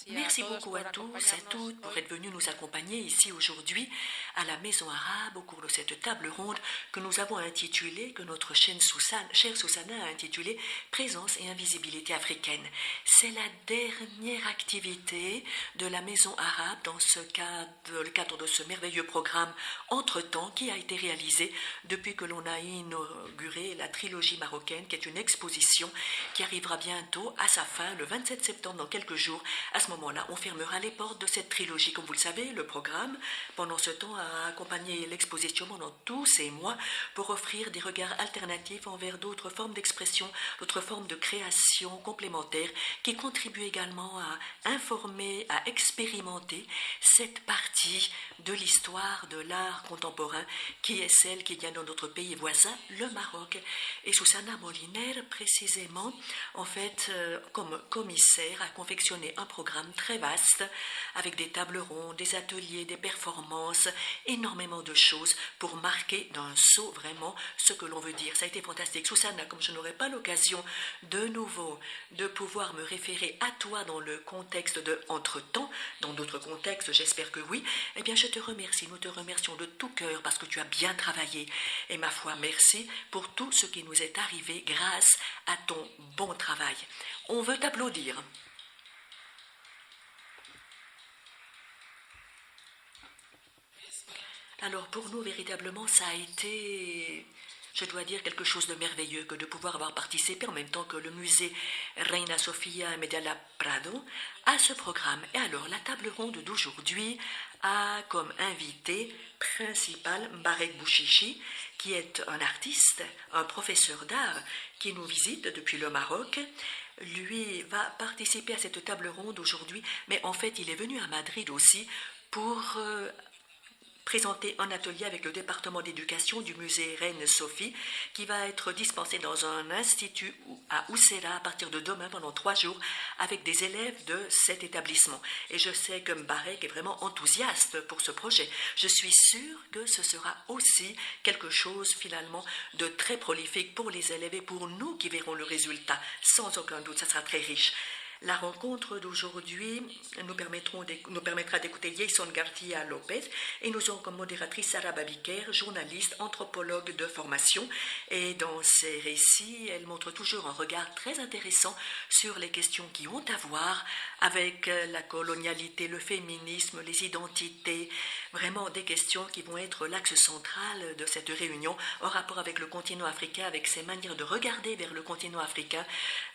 Merci beaucoup à tous et toutes pour être venus nous accompagner ici aujourd'hui à la Maison Arabe au cours de cette table ronde que nous avons intitulée, que notre chère Susanna a intitulée Présence et invisibilité africaine. C'est la dernière activité de la Maison Arabe dans le cadre de ce merveilleux programme Entre-temps qui a été réalisé depuis que l'on a inauguré la trilogie marocaine, qui est une exposition qui arrivera bientôt à sa fin le 27 septembre, dans quelques jours. À ce moment-là, on fermera les portes de cette trilogie. Comme vous le savez, le programme, pendant ce temps, a accompagné l'exposition pendant tous ces mois pour offrir des regards alternatifs envers d'autres formes d'expression, d'autres formes de création complémentaires qui contribuent également à informer, à expérimenter cette partie de l'histoire de l'art contemporain qui est celle qui vient de notre pays voisin, le Maroc. Et Susanna Moliner, précisément, en fait, comme commissaire, a confectionné un programme très vaste avec des tables rondes, des ateliers, des performances, énormément de choses pour marquer d'un saut vraiment ce que l'on veut dire. Ça a été fantastique. Susanna, comme je n'aurai pas l'occasion de nouveau de pouvoir me référer à toi dans le contexte de Entre-temps, dans d'autres contextes, j'espère que oui, eh bien je te remercie, nous te remercions de tout cœur parce que tu as bien travaillé. Et ma foi, merci pour tout ce qui nous est arrivé grâce à ton bon travail. On veut t'applaudir. Alors pour nous, véritablement, ça a été, je dois dire, quelque chose de merveilleux que de pouvoir avoir participé en même temps que le musée Reina Sofia Medalla Prado à ce programme. Et alors, la table ronde d'aujourd'hui a comme invité principal Mbarek Bouchichi, qui est un artiste, un professeur d'art qui nous visite depuis le Maroc. Lui va participer à cette table ronde aujourd'hui, mais en fait, il est venu à Madrid aussi pour présenter un atelier avec le département d'éducation du musée Reine Sophie qui va être dispensé dans un institut à Oussera à partir de demain pendant 3 jours avec des élèves de cet établissement. Et je sais que Mbarek est vraiment enthousiaste pour ce projet. Je suis sûre que ce sera aussi quelque chose finalement de très prolifique pour les élèves et pour nous qui verrons le résultat. Sans aucun doute, ça sera très riche. La rencontre d'aujourd'hui nous permettra d'écouter Jason García Lopez et nous aurons comme modératrice Sarah Babiker, journaliste, anthropologue de formation. Et dans ses récits, elle montre toujours un regard très intéressant sur les questions qui ont à voir avec la colonialité, le féminisme, les identités, vraiment des questions qui vont être l'axe central de cette réunion en rapport avec le continent africain, avec ses manières de regarder vers le continent africain,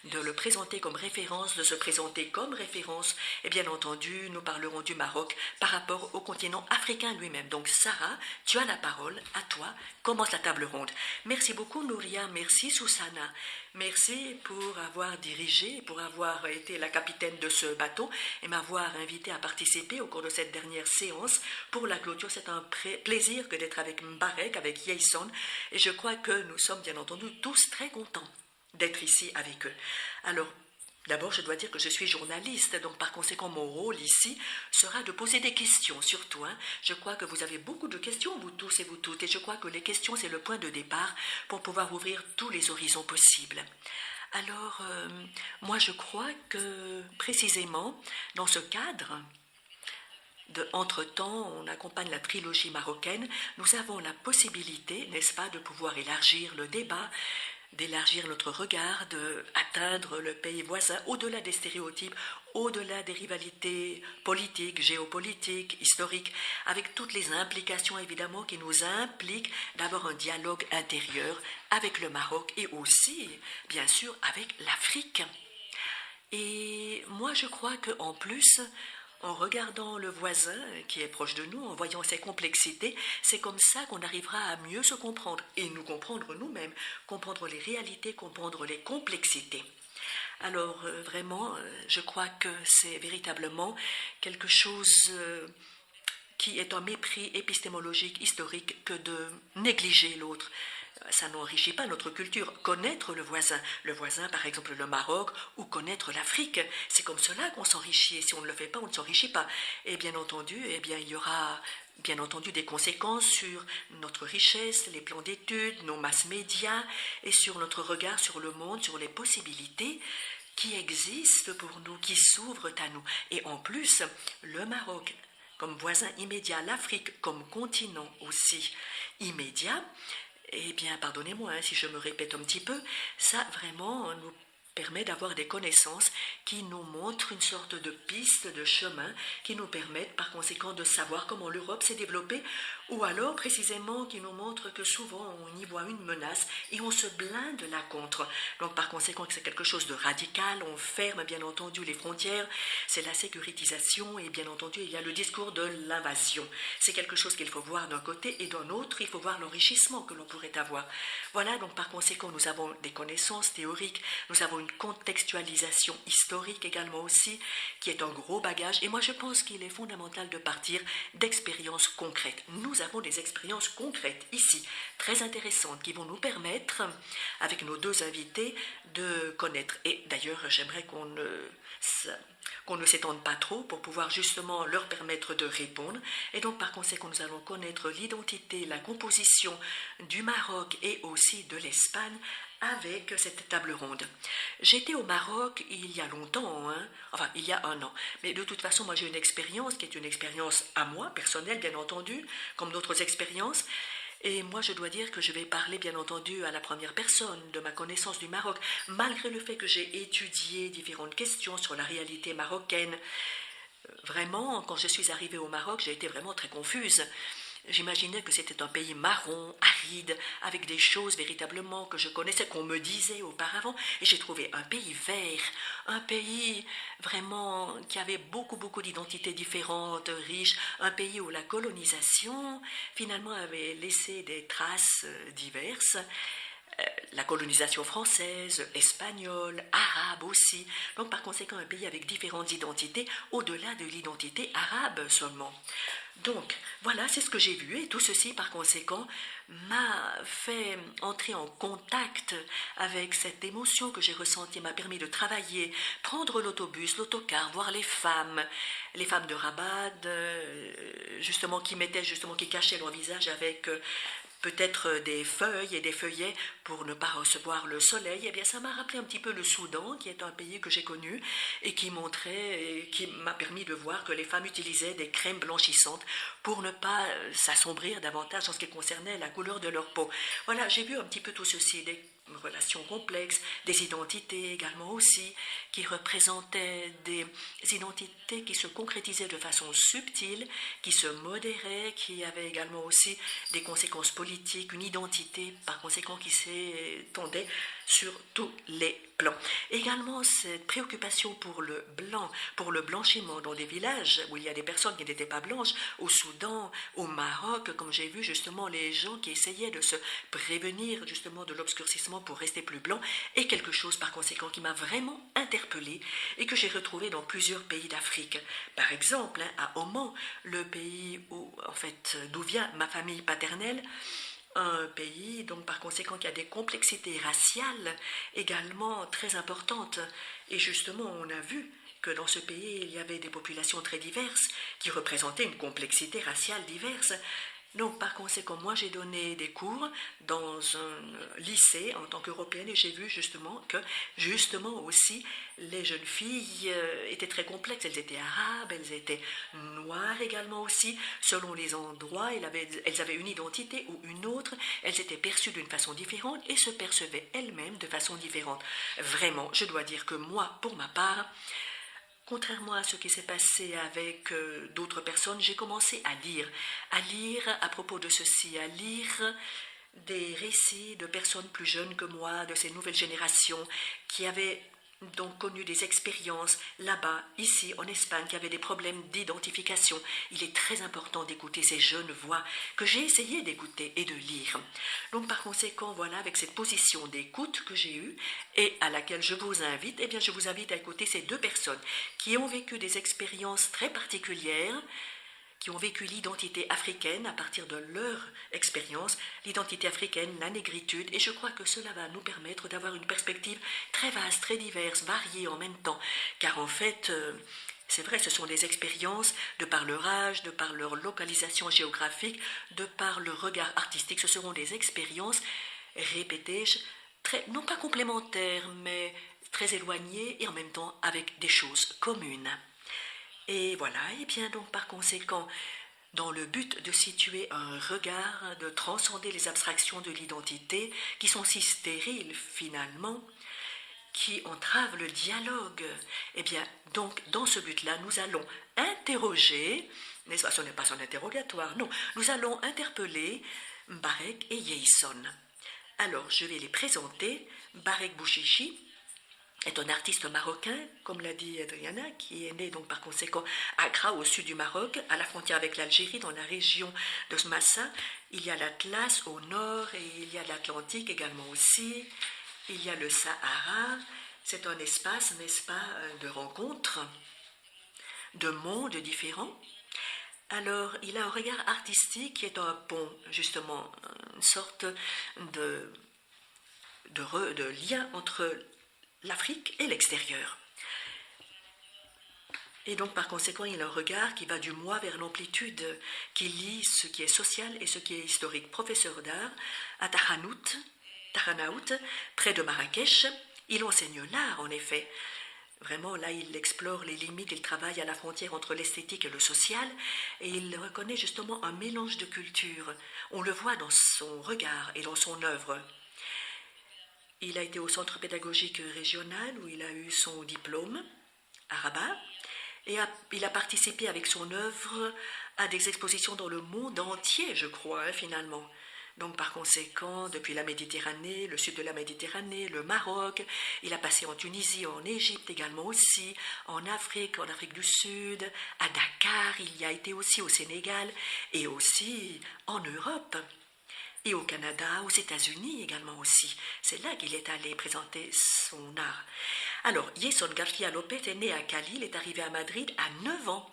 de le présenter comme référence, de se présenter comme référence, et bien entendu, nous parlerons du Maroc par rapport au continent africain lui-même. Donc Sarah, tu as la parole, à toi, commence la table ronde. Merci beaucoup Nouria, merci Susanna, merci pour avoir dirigé, pour avoir été la capitaine de ce bateau et m'avoir invité à participer au cours de cette dernière séance pour la clôture. C'est un plaisir que d'être avec Mbarek, avec Jason, et je crois que nous sommes bien entendu tous très contents d'être ici avec eux. Alors, d'abord, je dois dire que je suis journaliste, donc par conséquent, mon rôle ici sera de poser des questions, surtout. Je crois que vous avez beaucoup de questions, vous tous et vous toutes, et je crois que les questions, c'est le point de départ pour pouvoir ouvrir tous les horizons possibles. Alors, moi, je crois que, précisément, dans ce cadre de Entre-temps, on accompagne la trilogie marocaine, nous avons la possibilité, n'est-ce pas, de pouvoir élargir le débat, d'élargir notre regard, d'atteindre le pays voisin au-delà des stéréotypes, au-delà des rivalités politiques, géopolitiques, historiques, avec toutes les implications évidemment qui nous impliquent d'avoir un dialogue intérieur avec le Maroc et aussi, bien sûr, avec l'Afrique. Et moi je crois qu'en plus, en regardant le voisin qui est proche de nous, en voyant ses complexités, c'est comme ça qu'on arrivera à mieux se comprendre et nous comprendre nous-mêmes, comprendre les réalités, comprendre les complexités. Alors vraiment, je crois que c'est véritablement quelque chose qui est un mépris épistémologique, historique, que de négliger l'autre. Ça n'enrichit pas notre culture. Connaître le voisin par exemple le Maroc, ou connaître l'Afrique, c'est comme cela qu'on s'enrichit, et si on ne le fait pas, on ne s'enrichit pas. Et bien entendu, il y aura bien entendu des conséquences sur notre richesse, les plans d'études, nos masses médias, et sur notre regard sur le monde, sur les possibilités qui existent pour nous, qui s'ouvrent à nous. Et en plus, le Maroc comme voisin immédiat, l'Afrique comme continent aussi immédiat, eh bien, pardonnez-moi si je me répète un petit peu, ça vraiment nous permet d'avoir des connaissances qui nous montrent une sorte de piste, de chemin, qui nous permettent par conséquent de savoir comment l'Europe s'est développée, ou alors précisément qui nous montrent que souvent on y voit une menace et on se blinde là contre. Donc par conséquent c'est quelque chose de radical, on ferme bien entendu les frontières, c'est la sécurisation et bien entendu il y a le discours de l'invasion. C'est quelque chose qu'il faut voir d'un côté et d'un autre, il faut voir l'enrichissement que l'on pourrait avoir. Voilà, donc par conséquent nous avons des connaissances théoriques, nous avons une contextualisation historique également aussi, qui est un gros bagage. Et moi, je pense qu'il est fondamental de partir d'expériences concrètes. Nous avons des expériences concrètes ici, très intéressantes, qui vont nous permettre, avec nos deux invités, de connaître. Et d'ailleurs, j'aimerais qu'on ne s'étende pas trop pour pouvoir justement leur permettre de répondre. Et donc, par conséquent, nous allons connaître l'identité, la composition du Maroc et aussi de l'Espagne avec cette table ronde. J'étais au Maroc il y a longtemps, enfin il y a 1 an, mais de toute façon moi j'ai une expérience qui est une expérience à moi, personnelle bien entendu, comme d'autres expériences, et moi je dois dire que je vais parler bien entendu à la première personne de ma connaissance du Maroc, malgré le fait que j'ai étudié différentes questions sur la réalité marocaine. Vraiment, quand je suis arrivée au Maroc, j'ai été vraiment très confuse. J'imaginais que c'était un pays marron, aride, avec des choses véritablement que je connaissais, qu'on me disait auparavant, et j'ai trouvé un pays vert, un pays vraiment qui avait beaucoup d'identités différentes, riches, un pays où la colonisation finalement avait laissé des traces diverses. La colonisation française, espagnole, arabe aussi. Donc par conséquent un pays avec différentes identités, au-delà de l'identité arabe seulement. Donc voilà, c'est ce que j'ai vu et tout ceci par conséquent m'a fait entrer en contact avec cette émotion que j'ai ressentie, m'a permis de travailler, prendre l'autobus, l'autocar, voir les femmes de Rabat, justement qui cachaient leur visage avec peut-être des feuilles et des feuillets pour ne pas recevoir le soleil. Eh bien, ça m'a rappelé un petit peu le Soudan, qui est un pays que j'ai connu et qui m'a permis de voir que les femmes utilisaient des crèmes blanchissantes pour ne pas s'assombrir davantage en ce qui concernait la couleur de leur peau. Voilà, j'ai vu un petit peu tout ceci, des relations complexes, des identités également aussi, qui représentaient des identités qui se concrétisaient de façon subtile, qui se modéraient, qui avaient également aussi des conséquences politiques, une identité par conséquent qui s'étendait sur tous les plans. Également cette préoccupation pour le blanc, pour le blanchiment dans des villages où il y a des personnes qui n'étaient pas blanches, au Soudan, au Maroc, comme j'ai vu justement les gens qui essayaient de se prévenir justement de l'obscurcissement pour rester plus blanc, est quelque chose par conséquent qui m'a vraiment interpellée et que j'ai retrouvé dans plusieurs pays d'Afrique. Par exemple, à Oman, le pays d'où vient ma famille paternelle, un pays donc par conséquent qui a des complexités raciales également très importantes. Et justement, on a vu que dans ce pays, il y avait des populations très diverses qui représentaient une complexité raciale diverse. Donc, par conséquent, moi, j'ai donné des cours dans un lycée en tant qu'européenne et j'ai vu justement que, justement aussi, les jeunes filles étaient très complexes. Elles étaient arabes, elles étaient noires également aussi. Selon les endroits, elles avaient une identité ou une autre. Elles étaient perçues d'une façon différente et se percevaient elles-mêmes de façon différente. Vraiment, je dois dire que moi, pour ma part, contrairement à ce qui s'est passé avec d'autres personnes, j'ai commencé à lire à propos de ceci, à lire des récits de personnes plus jeunes que moi, de ces nouvelles générations, qui avaient donc connu des expériences là-bas, ici, en Espagne, qui avaient des problèmes d'identification. Il est très important d'écouter ces jeunes voix que j'ai essayé d'écouter et de lire. Donc, par conséquent, voilà, avec cette position d'écoute que j'ai eue et à laquelle je vous invite, eh bien, je vous invite à écouter ces deux personnes qui ont vécu des expériences très particulières, qui ont vécu l'identité africaine à partir de leur expérience, l'identité africaine, la négritude, et je crois que cela va nous permettre d'avoir une perspective très vaste, très diverse, variée en même temps, car en fait, c'est vrai, ce sont des expériences de par leur âge, de par leur localisation géographique, de par leur regard artistique, ce seront des expériences, répétées, non pas complémentaires, mais très éloignées et en même temps avec des choses communes. Et voilà, et bien donc par conséquent, dans le but de situer un regard, de transcender les abstractions de l'identité qui sont si stériles finalement, qui entravent le dialogue. Eh bien, donc, dans ce but-là, nous allons interroger, n'est-ce pas, ce n'est pas son interrogatoire, non, nous allons interpeller Mbarek et Yeison. Alors, je vais les présenter. Mbarek Bouchichi est un artiste marocain, comme l'a dit Adriana, qui est né donc par conséquent à Accra, au sud du Maroc, à la frontière avec l'Algérie, dans la région de Smassa. Il y a l'Atlas au nord et il y a l'Atlantique également aussi. Il y a le Sahara. C'est un espace, n'est-ce pas, de rencontres, de mondes différents. Alors, il a un regard artistique qui est un pont, justement, une sorte de lien entre l'Afrique et l'extérieur. Et donc, par conséquent, il a un regard qui va du moi vers l'amplitude, qui lie ce qui est social et ce qui est historique. Professeur d'art à Tahanaout, près de Marrakech, il enseigne l'art, en effet. Vraiment, là, il explore les limites, il travaille à la frontière entre l'esthétique et le social, et il reconnaît justement un mélange de cultures. On le voit dans son regard et dans son œuvre. Il a été au centre pédagogique régional où il a eu son diplôme à Rabat, et il a participé avec son œuvre à des expositions dans le monde entier, je crois, finalement. Donc par conséquent, depuis la Méditerranée, le sud de la Méditerranée, le Maroc, il a passé en Tunisie, en Égypte également aussi, en Afrique du Sud, à Dakar, il y a été aussi au Sénégal et aussi en Europe. Et au Canada, aux États-Unis également aussi. C'est là qu'il est allé présenter son art. Alors, Yeison García López est né à Cali, il est arrivé à Madrid à 9 ans.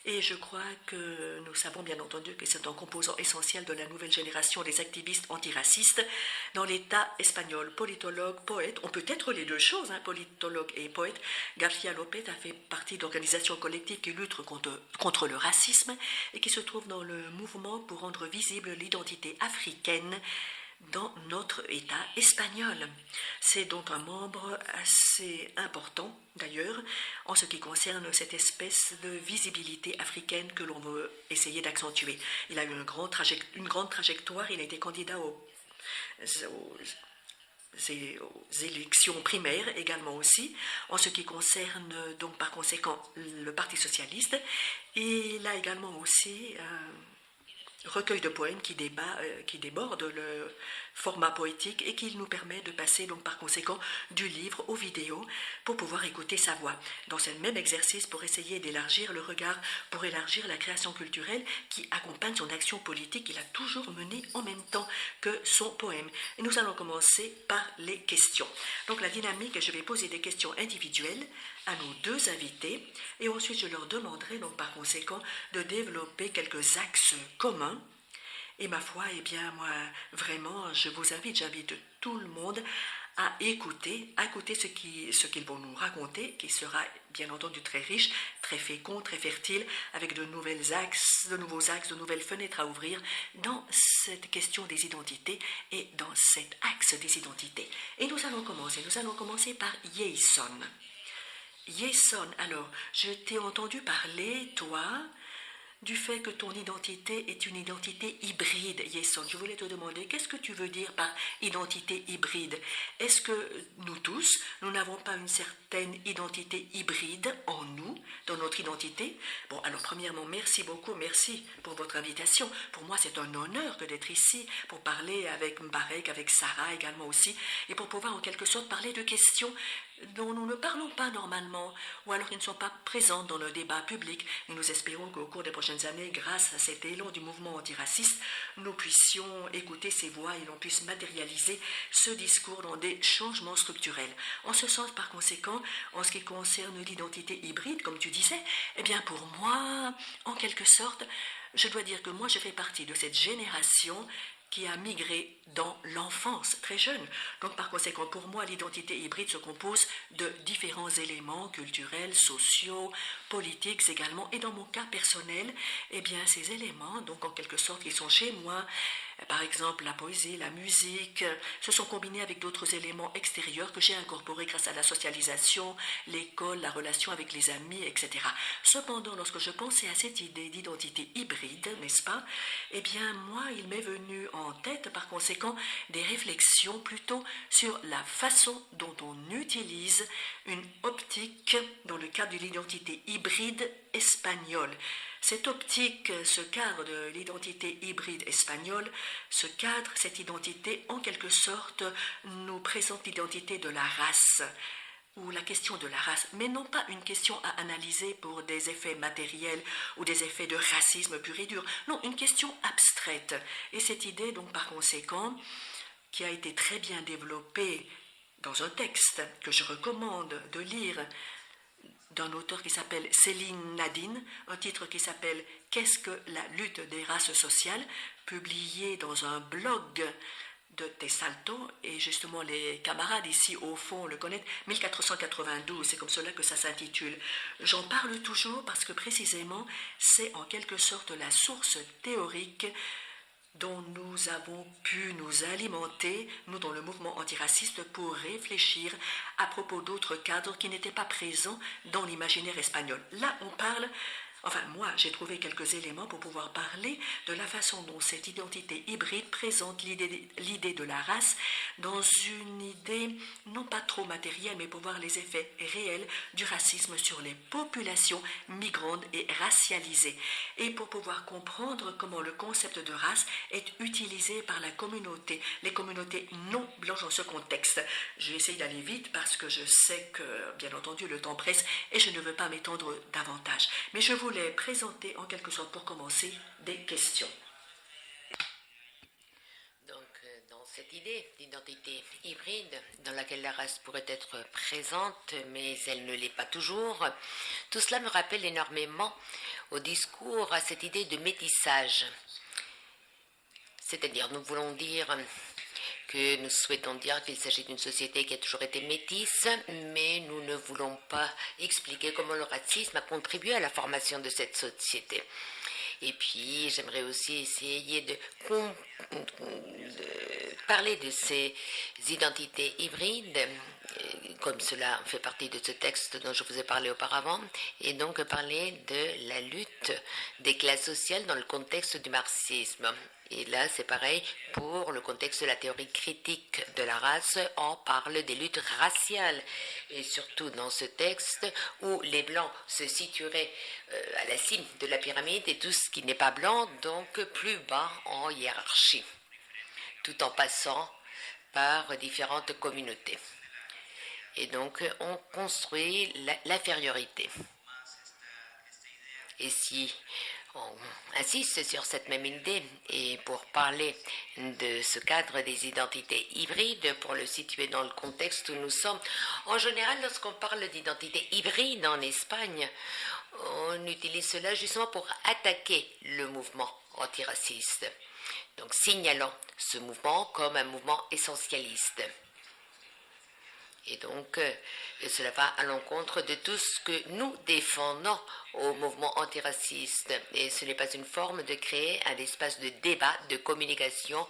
Et je crois que nous savons bien entendu que c'est un composant essentiel de la nouvelle génération des activistes antiracistes dans l'État espagnol. Politologue, poète, on peut être les deux choses, politologue et poète. García López a fait partie d'organisations collectives qui luttent contre le racisme et qui se trouvent dans le mouvement pour rendre visible l'identité africaine dans notre État espagnol. C'est donc un membre assez important, d'ailleurs, en ce qui concerne cette espèce de visibilité africaine que l'on veut essayer d'accentuer. Il a eu une grande trajectoire, il a été candidat aux élections primaires également aussi, en ce qui concerne donc par conséquent le Parti socialiste. Et il a également aussi recueil de poèmes qui déborde le format poétique et qui nous permet de passer donc par conséquent du livre aux vidéos pour pouvoir écouter sa voix. Dans ce même exercice pour essayer d'élargir le regard, pour élargir la création culturelle qui accompagne son action politique qu'il a toujours menée en même temps que son poème. Et nous allons commencer par les questions. Donc la dynamique, je vais poser des questions individuelles à nos deux invités et ensuite je leur demanderai donc par conséquent de développer quelques axes communs. Et ma foi, eh bien moi vraiment j'invite tout le monde à écouter ce qu'ils vont nous raconter, qui sera bien entendu très riche, très fécond, très fertile, avec de nouveaux axes, de nouvelles fenêtres à ouvrir dans cette question des identités et dans cet axe des identités. Et nous allons commencer par Yeison. Yeison, alors, je t'ai entendu parler, toi, du fait que ton identité est une identité hybride, Yeison. Je voulais te demander, qu'est-ce que tu veux dire par identité hybride? Est-ce que nous tous, nous n'avons pas une certaine identité hybride en nous, dans notre identité? Bon, alors premièrement, merci beaucoup, merci pour votre invitation. Pour moi, c'est un honneur que d'être ici pour parler avec Mbarek, avec Sarah également aussi, et pour pouvoir en quelque sorte parler de questions dont nous ne parlons pas normalement, ou alors qui ne sont pas présentes dans le débat public. Et nous espérons qu'au cours des prochaines années, grâce à cet élan du mouvement antiraciste, nous puissions écouter ces voix et l'on puisse matérialiser ce discours dans des changements structurels. En ce sens, par conséquent, en ce qui concerne l'identité hybride, comme tu disais, eh bien pour moi, en quelque sorte, je dois dire que moi je fais partie de cette génération qui a migré dans l'enfance, très jeune. Donc par conséquent, pour moi, l'identité hybride se compose de différents éléments culturels, sociaux, politiques également. Et dans mon cas personnel, eh bien ces éléments, donc en quelque sorte, ils sont chez moi, Par exemple, la poésie, la musique se sont combinés avec d'autres éléments extérieurs que j'ai incorporés grâce à la socialisation, l'école, la relation avec les amis, etc. Cependant, lorsque je pensais à cette idée d'identité hybride, n'est-ce pas? Eh bien, moi, il m'est venu en tête, par conséquent, des réflexions plutôt sur la façon dont on utilise une optique dans le cadre de l'identité hybride espagnole. Cette optique, ce cadre de l'identité hybride espagnole, ce cadre, cette identité, en quelque sorte, nous présente l'identité de la race ou la question de la race, mais non pas une question à analyser pour des effets matériels ou des effets de racisme pur et dur, non, une question abstraite. Et cette idée, donc, par conséquent, qui a été très bien développée dans un texte que je recommande de lire, d'un auteur qui s'appelle Céline Nadine, un titre qui s'appelle Qu'est-ce que la lutte des races sociales, publié dans un blog de Tessalto, et justement les camarades ici au fond le connaissent, 1492, c'est comme cela que ça s'intitule. J'en parle toujours parce que précisément c'est en quelque sorte la source théorique dont nous avons pu nous alimenter, nous dans le mouvement antiraciste, pour réfléchir à propos d'autres cadres qui n'étaient pas présents dans l'imaginaire espagnol. Là, on parle, enfin moi, j'ai trouvé quelques éléments pour pouvoir parler de la façon dont cette identité hybride présente l'idée de la race dans une idée non pas trop matérielle, mais pour voir les effets réels du racisme sur les populations migrantes et racialisées, et pour pouvoir comprendre comment le concept de race est utilisé par la communauté, les communautés non blanches dans ce contexte. Je vais essayer d'aller vite parce que je sais que, bien entendu, le temps presse et je ne veux pas m'étendre davantage. Mais je voulais présenter en quelque sorte, pour commencer, des questions. Dans cette idée d'identité hybride dans laquelle la race pourrait être présente, mais elle ne l'est pas toujours, tout cela me rappelle énormément au discours à cette idée de métissage. C'est-à-dire, nous voulons dire que nous souhaitons dire qu'il s'agit d'une société qui a toujours été métisse, mais nous ne voulons pas expliquer comment le racisme a contribué à la formation de cette société. Et puis, j'aimerais aussi essayer de parler de ces identités hybrides, comme cela fait partie de ce texte dont je vous ai parlé auparavant, et donc parler de la lutte des classes sociales dans le contexte du marxisme. Et là, c'est pareil pour le contexte de la théorie critique de la race. On parle des luttes raciales. Et surtout dans ce texte où les Blancs se situeraient à la cime de la pyramide et tout ce qui n'est pas blanc, donc plus bas en hiérarchie, tout en passant par différentes communautés. Et donc, on construit l'infériorité. Et si on insiste sur cette même idée, et pour parler de ce cadre des identités hybrides, pour le situer dans le contexte où nous sommes, en général, lorsqu'on parle d'identité hybride en Espagne, on utilise cela justement pour attaquer le mouvement antiraciste, donc signalant ce mouvement comme un mouvement essentialiste. Et donc, cela va à l'encontre de tout ce que nous défendons au mouvement antiraciste. Et ce n'est pas une forme de créer un espace de débat, de communication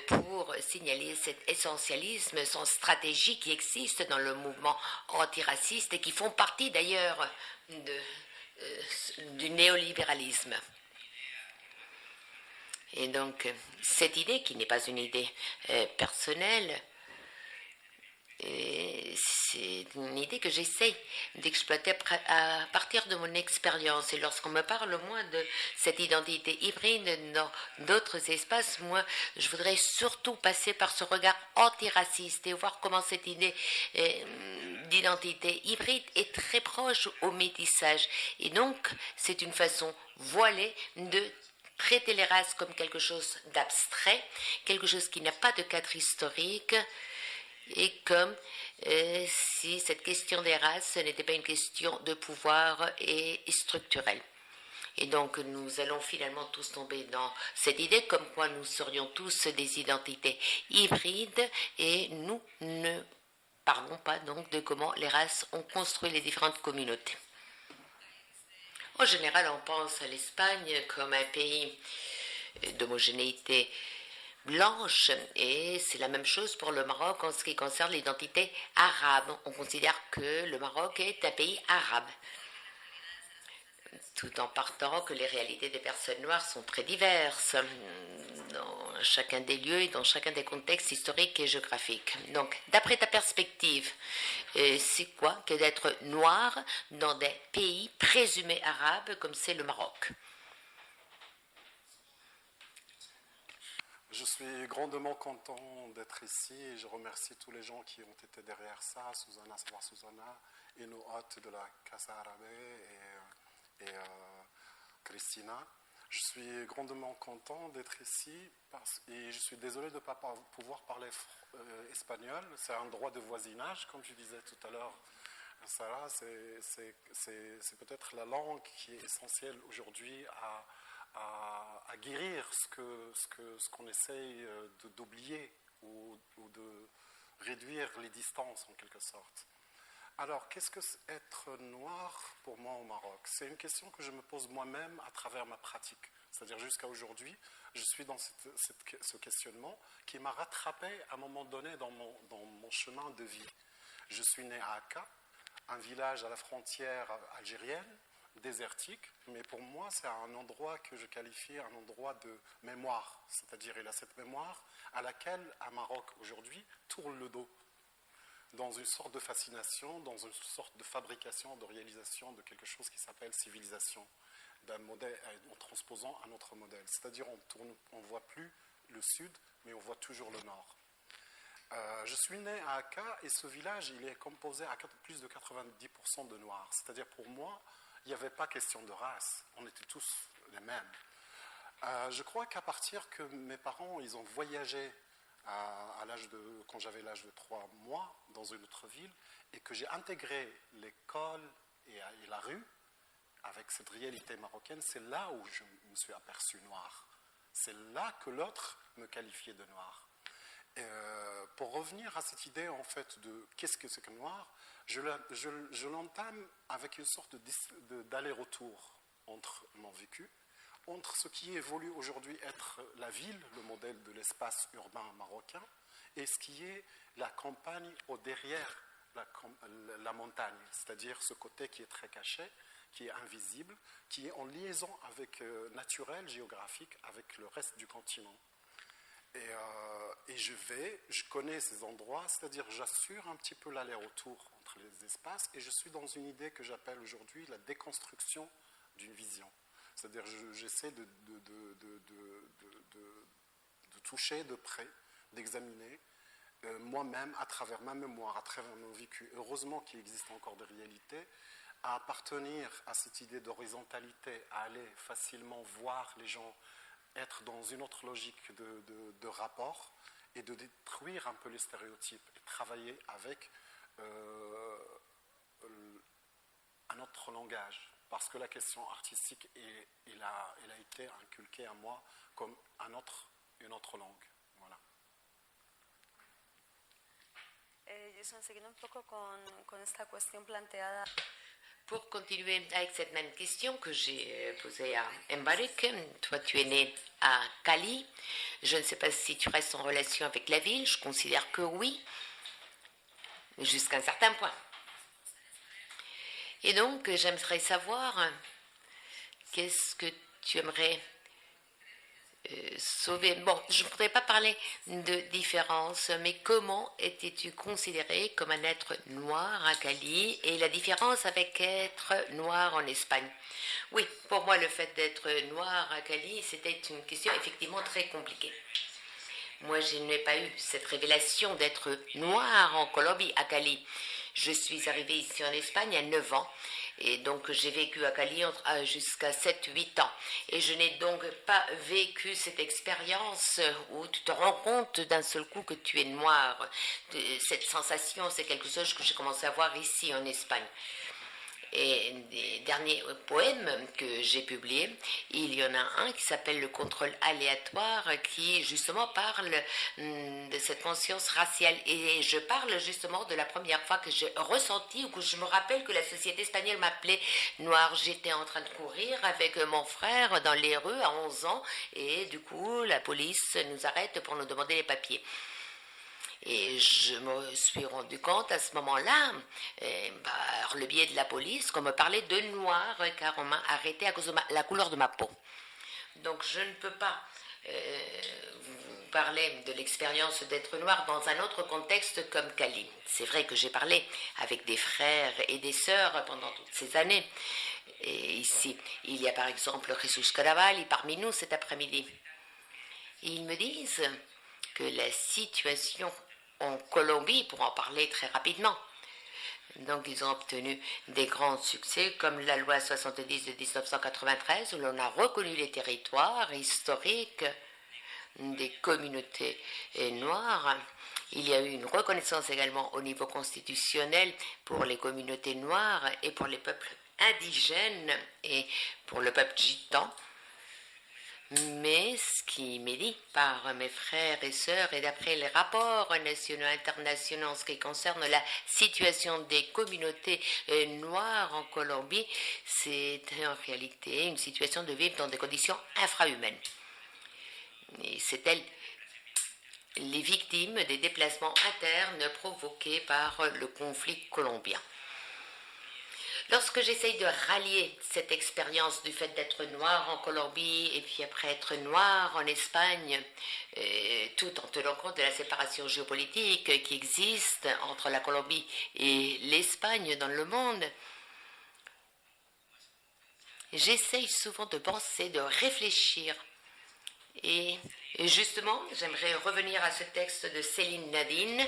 pour signaler cet essentialisme, son stratégie qui existe dans le mouvement antiraciste et qui font partie d'ailleurs du néolibéralisme. Et donc, cette idée, qui n'est pas une idée personnelle, c'est une idée que j'essaie d'exploiter à partir de mon expérience. Et lorsqu'on me parle, moi, de cette identité hybride dans d'autres espaces, moi, je voudrais surtout passer par ce regard antiraciste et voir comment cette idée d'identité hybride est très proche au métissage. Et donc, c'est une façon voilée de traiter les races comme quelque chose d'abstrait, quelque chose qui n'a pas de cadre historique, et comme si cette question des races n'était pas une question de pouvoir et structurelle. Et donc nous allons finalement tous tomber dans cette idée comme quoi nous serions tous des identités hybrides et nous ne parlons pas donc de comment les races ont construit les différentes communautés. En général, on pense à l'Espagne comme un pays d'homogénéité blanche. Et c'est la même chose pour le Maroc en ce qui concerne l'identité arabe. On considère que le Maroc est un pays arabe, tout en partant que les réalités des personnes noires sont très diverses dans chacun des lieux et dans chacun des contextes historiques et géographiques. Donc, d'après ta perspective, c'est quoi que d'être noir dans des pays présumés arabes comme c'est le Maroc? Je suis grandement content d'être ici et je remercie tous les gens qui ont été derrière ça, Susanna et nos hôtes de la Casa Arabe et Christina. Je suis grandement content d'être ici et je suis désolé de ne pas pouvoir parler espagnol. C'est un droit de voisinage, comme je disais tout à l'heure. Sarah, c'est peut-être la langue qui est essentielle aujourd'hui à guérir ce qu'on essaye d'oublier ou de réduire les distances en quelque sorte. Alors, qu'est-ce que c'est être noir pour moi au Maroc? C'est une question que je me pose moi-même à travers ma pratique. C'est-à-dire jusqu'à aujourd'hui, je suis dans ce questionnement qui m'a rattrapé à un moment donné dans mon chemin de vie. Je suis né à Aka, un village à la frontière algérienne, désertique, mais pour moi c'est un endroit que je qualifie un endroit de mémoire, c'est-à-dire il a cette mémoire à laquelle un Maroc aujourd'hui tourne le dos, dans une sorte de fascination, dans une sorte de fabrication, de réalisation de quelque chose qui s'appelle civilisation, d'un modèle, en transposant un autre modèle, c'est-à-dire on ne voit plus le sud, mais on voit toujours le nord. Je suis né à Aka et ce village il est composé à plus de 90% de noirs, c'est-à-dire pour moi il n'y avait pas question de race, on était tous les mêmes. Je crois qu'à partir que mes parents ils ont voyagé quand j'avais l'âge de 3 mois dans une autre ville et que j'ai intégré l'école et la rue avec cette réalité marocaine, c'est là où je me suis aperçu noir. C'est là que l'autre me qualifiait de noir. Pour revenir à cette idée en fait de qu'est-ce que c'est que noir, je l'entame avec une sorte d'aller-retour entre mon vécu, entre ce qui évolue aujourd'hui être la ville, le modèle de l'espace urbain marocain, et ce qui est la campagne au derrière la montagne, c'est-à-dire ce côté qui est très caché, qui est invisible, qui est en liaison avec naturelle, géographique, avec le reste du continent. Et je connais ces endroits, c'est-à-dire j'assure un petit peu l'aller-retour entre les espaces et je suis dans une idée que j'appelle aujourd'hui la déconstruction d'une vision. C'est-à-dire j'essaie de toucher de près, d'examiner moi-même à travers ma mémoire, à travers mon vécu. Heureusement qu'il existe encore des réalités, à appartenir à cette idée d'horizontalité, à aller facilement voir les gens, être dans une autre logique de rapport et de détruire un peu les stéréotypes et travailler avec un autre langage. Parce que la question artistique, elle a été inculquée à moi comme une autre langue. Voilà. Jason, seguindo un poco con esta cuestión planteada. Pour continuer avec cette même question que j'ai posée à Mbarek, toi tu es né à Cali, je ne sais pas si tu restes en relation avec la ville, je considère que oui, jusqu'à un certain point. Et donc j'aimerais savoir qu'est-ce que tu aimerais sauver. Bon, je ne voudrais pas parler de différence, mais comment étais-tu considéré comme un être noir à Cali et la différence avec être noir en Espagne? Oui, pour moi, le fait d'être noir à Cali, c'était une question effectivement très compliquée. Moi, je n'ai pas eu cette révélation d'être noir en Colombie, à Cali. Je suis arrivée ici en Espagne à 9 ans. Et donc, j'ai vécu à Cali jusqu'à 7-8 ans. Et je n'ai donc pas vécu cette expérience où tu te rends compte d'un seul coup que tu es noir. Cette sensation, c'est quelque chose que j'ai commencé à voir ici en Espagne. Et des derniers poèmes que j'ai publiés, il y en a un qui s'appelle Le contrôle aléatoire, qui justement parle de cette conscience raciale. Et je parle justement de la première fois que j'ai ressenti, ou que je me rappelle que la société espagnole m'appelait noire. J'étais en train de courir avec mon frère dans les rues à 11 ans, et du coup la police nous arrête pour nous demander les papiers. Et je me suis rendu compte à ce moment-là, par le biais de la police, qu'on me parlait de noir, car on m'a arrêté à cause de la couleur de ma peau. Donc je ne peux pas vous parler de l'expérience d'être noir dans un autre contexte comme Cali. C'est vrai que j'ai parlé avec des frères et des sœurs pendant toutes ces années. Et ici, il y a par exemple Jesus Caravalli parmi nous cet après-midi. Ils me disent que la situation en Colombie, pour en parler très rapidement, donc ils ont obtenu des grands succès comme la loi 70 de 1993 où l'on a reconnu les territoires historiques des communautés noires. Il y a eu une reconnaissance également au niveau constitutionnel pour les communautés noires et pour les peuples indigènes et pour le peuple gitan. Mais ce qui m'est dit par mes frères et sœurs, et d'après les rapports nationaux et internationaux en ce qui concerne la situation des communautés noires en Colombie, c'est en réalité une situation de vivre dans des conditions infrahumaines. Et c'est elles les victimes des déplacements internes provoqués par le conflit colombien. Lorsque j'essaye de rallier cette expérience du fait d'être noir en Colombie et puis après être noir en Espagne, tout en tenant compte de la séparation géopolitique qui existe entre la Colombie et l'Espagne dans le monde, j'essaye souvent de penser, de réfléchir. Et justement, j'aimerais revenir à ce texte de Céline Nadine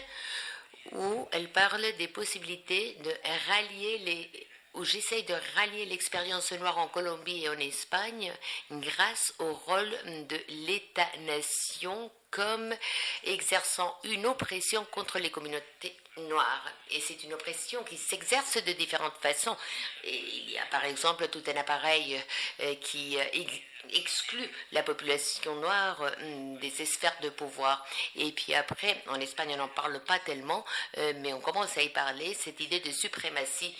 où elle parle des possibilités de rallier où j'essaye de rallier l'expérience noire en Colombie et en Espagne grâce au rôle de l'État-nation comme exerçant une oppression contre les communautés noires. Et c'est une oppression qui s'exerce de différentes façons. Et il y a par exemple tout un appareil qui exclut la population noire des sphères de pouvoir. Et puis après, en Espagne, on n'en parle pas tellement, mais on commence à y parler, cette idée de suprématie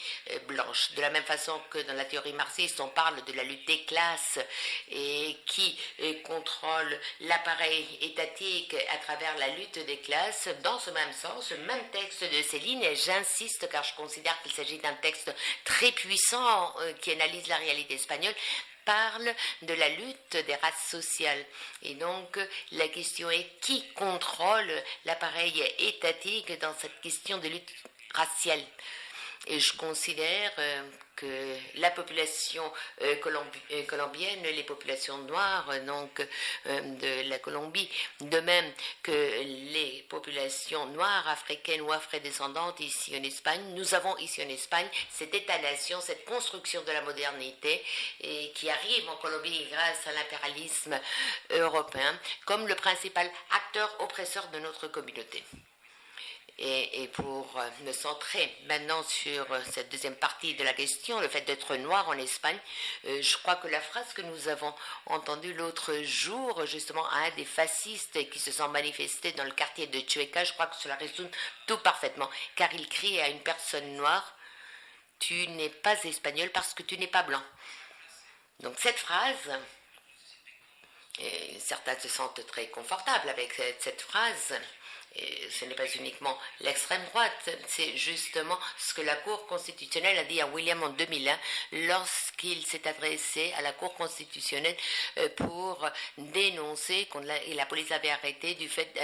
blanche. De la même façon que dans la théorie marxiste, on parle de la lutte des classes et qui contrôle l'appareil étatique à travers la lutte des classes. Dans ce même sens, ce même texte de Céline, et j'insiste car je considère qu'il s'agit d'un texte très puissant qui analyse la réalité espagnole, parle de la lutte des races sociales. Et donc, la question est qui contrôle l'appareil étatique dans cette question de lutte raciale. Et je considère que la population colombienne, les populations noires donc de la Colombie, de même que les populations noires, africaines ou afro-descendantes ici en Espagne, nous avons ici en Espagne cet État-nation, cette construction de la modernité et qui arrive en Colombie grâce à l'impérialisme européen comme le principal acteur oppresseur de notre communauté. Et pour me centrer maintenant sur cette deuxième partie de la question, le fait d'être noir en Espagne, je crois que la phrase que nous avons entendue l'autre jour, justement, à un des fascistes qui se sont manifestés dans le quartier de Chueca, je crois que cela résume tout parfaitement, car il crie à une personne noire « Tu n'es pas espagnol parce que tu n'es pas blanc ». Donc cette phrase, et certains se sentent très confortables avec cette phrase. Et ce n'est pas uniquement l'extrême droite, c'est justement ce que la Cour constitutionnelle a dit à William en 2001 lorsqu'il s'est adressé à la Cour constitutionnelle pour dénoncer et la police l'avait arrêté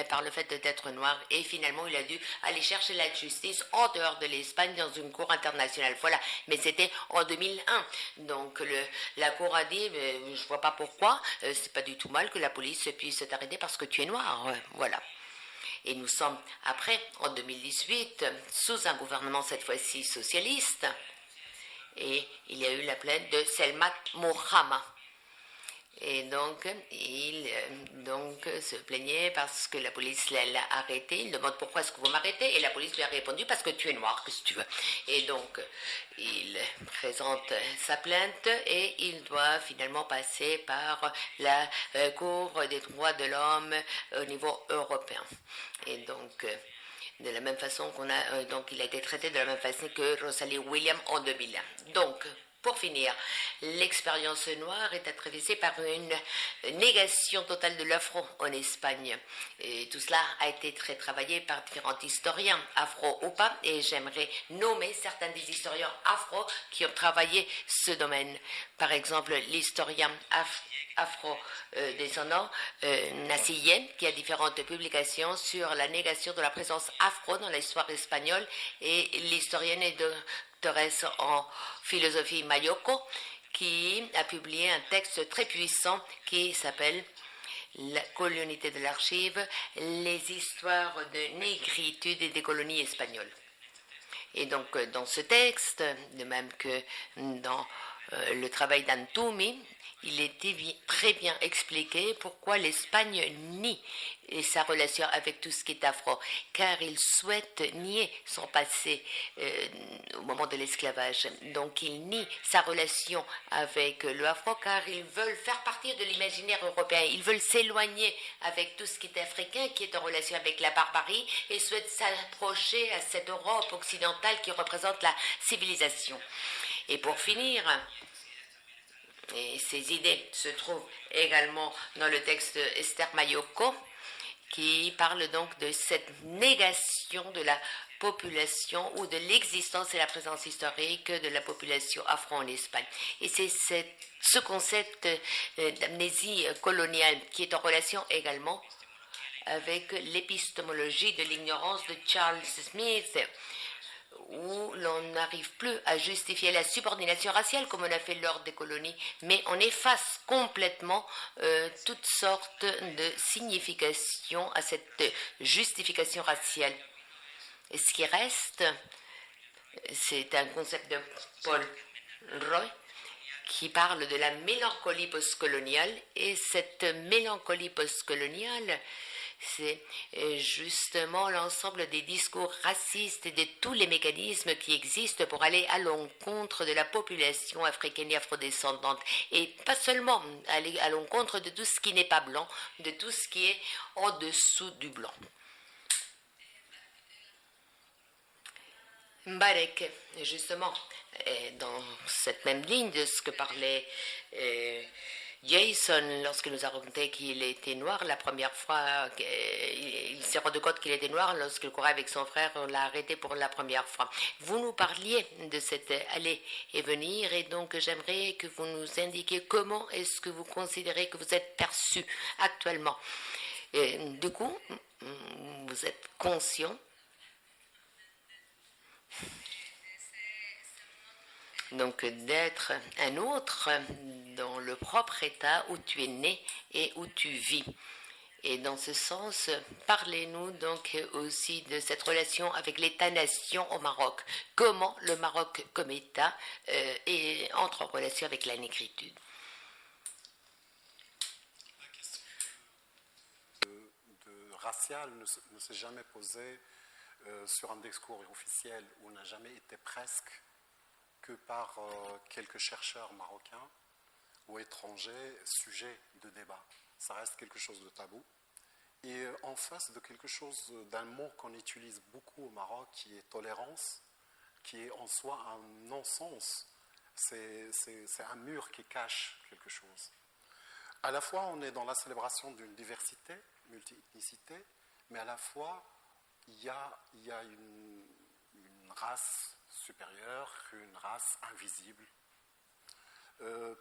par le fait d'être noir et finalement il a dû aller chercher la justice en dehors de l'Espagne dans une cour internationale. Voilà, mais c'était en 2001. Donc la Cour a dit je vois pas pourquoi, c'est pas du tout mal que la police puisse t'arrêter parce que tu es noir. Voilà. Et nous sommes après, en 2018, sous un gouvernement cette fois-ci socialiste, et il y a eu la plainte de Selma Mohammed. Et donc, il se plaignait parce que la police l'a arrêté. Il demande pourquoi est-ce que vous m'arrêtez et la police lui a répondu parce que tu es noir, que si tu veux. Et donc, il présente sa plainte et il doit finalement passer par la Cour des droits de l'homme au niveau européen. Et donc, de la même façon il a été traité de la même façon que Rosalie Williams en 2001. Donc, pour finir, l'expérience noire est attraversée par une négation totale de l'afro en Espagne. Et tout cela a été très travaillé par différents historiens, afro ou pas, et j'aimerais nommer certains des historiens afro qui ont travaillé ce domaine. Par exemple, l'historien afro-descendant Nassien, qui a différentes publications sur la négation de la présence afro dans l'histoire espagnole, et l'historienne et doctoresse en philosophie Mayoko, qui a publié un texte très puissant qui s'appelle La colonialité de l'archive, les histoires de négritude et des colonies espagnoles. Et donc, dans ce texte, de même que dans le travail d'Antumi, il était très bien expliqué pourquoi l'Espagne nie sa relation avec tout ce qui est afro, car il souhaite nier son passé au moment de l'esclavage. Donc il nie sa relation avec le afro, car ils veulent faire partie de l'imaginaire européen. Ils veulent s'éloigner avec tout ce qui est africain, qui est en relation avec la barbarie, et souhaitent s'approcher à cette Europe occidentale qui représente la civilisation. Et pour finir, et ces idées se trouvent également dans le texte Esther Mayoko, qui parle donc de cette négation de la population ou de l'existence et la présence historique de la population afro en Espagne. Et c'est ce concept d'amnésie coloniale qui est en relation également avec l'épistémologie de l'ignorance de Charles Smith, où l'on n'arrive plus à justifier la subordination raciale comme on a fait lors des colonies, mais on efface complètement toutes sortes de significations à cette justification raciale. Et ce qui reste, c'est un concept de Paul Roy qui parle de la mélancolie postcoloniale, et cette mélancolie postcoloniale, c'est justement l'ensemble des discours racistes et de tous les mécanismes qui existent pour aller à l'encontre de la population africaine et afrodescendante. Et pas seulement aller à l'encontre de tout ce qui n'est pas blanc, de tout ce qui est en dessous du blanc. Mbarek, justement, dans cette même ligne de ce que parlait Jason, lorsqu'il nous a raconté qu'il était noir, la première fois, il s'est rendu compte qu'il était noir lorsqu'il courait avec son frère, on l'a arrêté pour la première fois. Vous nous parliez de cette aller et venir, et donc j'aimerais que vous nous indiquiez comment est-ce que vous considérez que vous êtes perçu actuellement. Et, du coup, vous êtes conscient donc d'être un autre dans le propre état où tu es né et où tu vis. Et dans ce sens, parlez-nous donc aussi de cette relation avec l'État-nation au Maroc. Comment le Maroc comme État entre en relation avec la négritude? La question de raciale ne s'est jamais posée sur un discours officiel, où on n'a jamais été presque que par quelques chercheurs marocains ou étrangers sujets de débat. Ça reste quelque chose de tabou. Et en face de quelque chose, d'un mot qu'on utilise beaucoup au Maroc, qui est tolérance, qui est en soi un non-sens. C'est un mur qui cache quelque chose. À la fois, on est dans la célébration d'une diversité, multi-ethnicité, mais à la fois, il y a une race supérieure, une race invisible.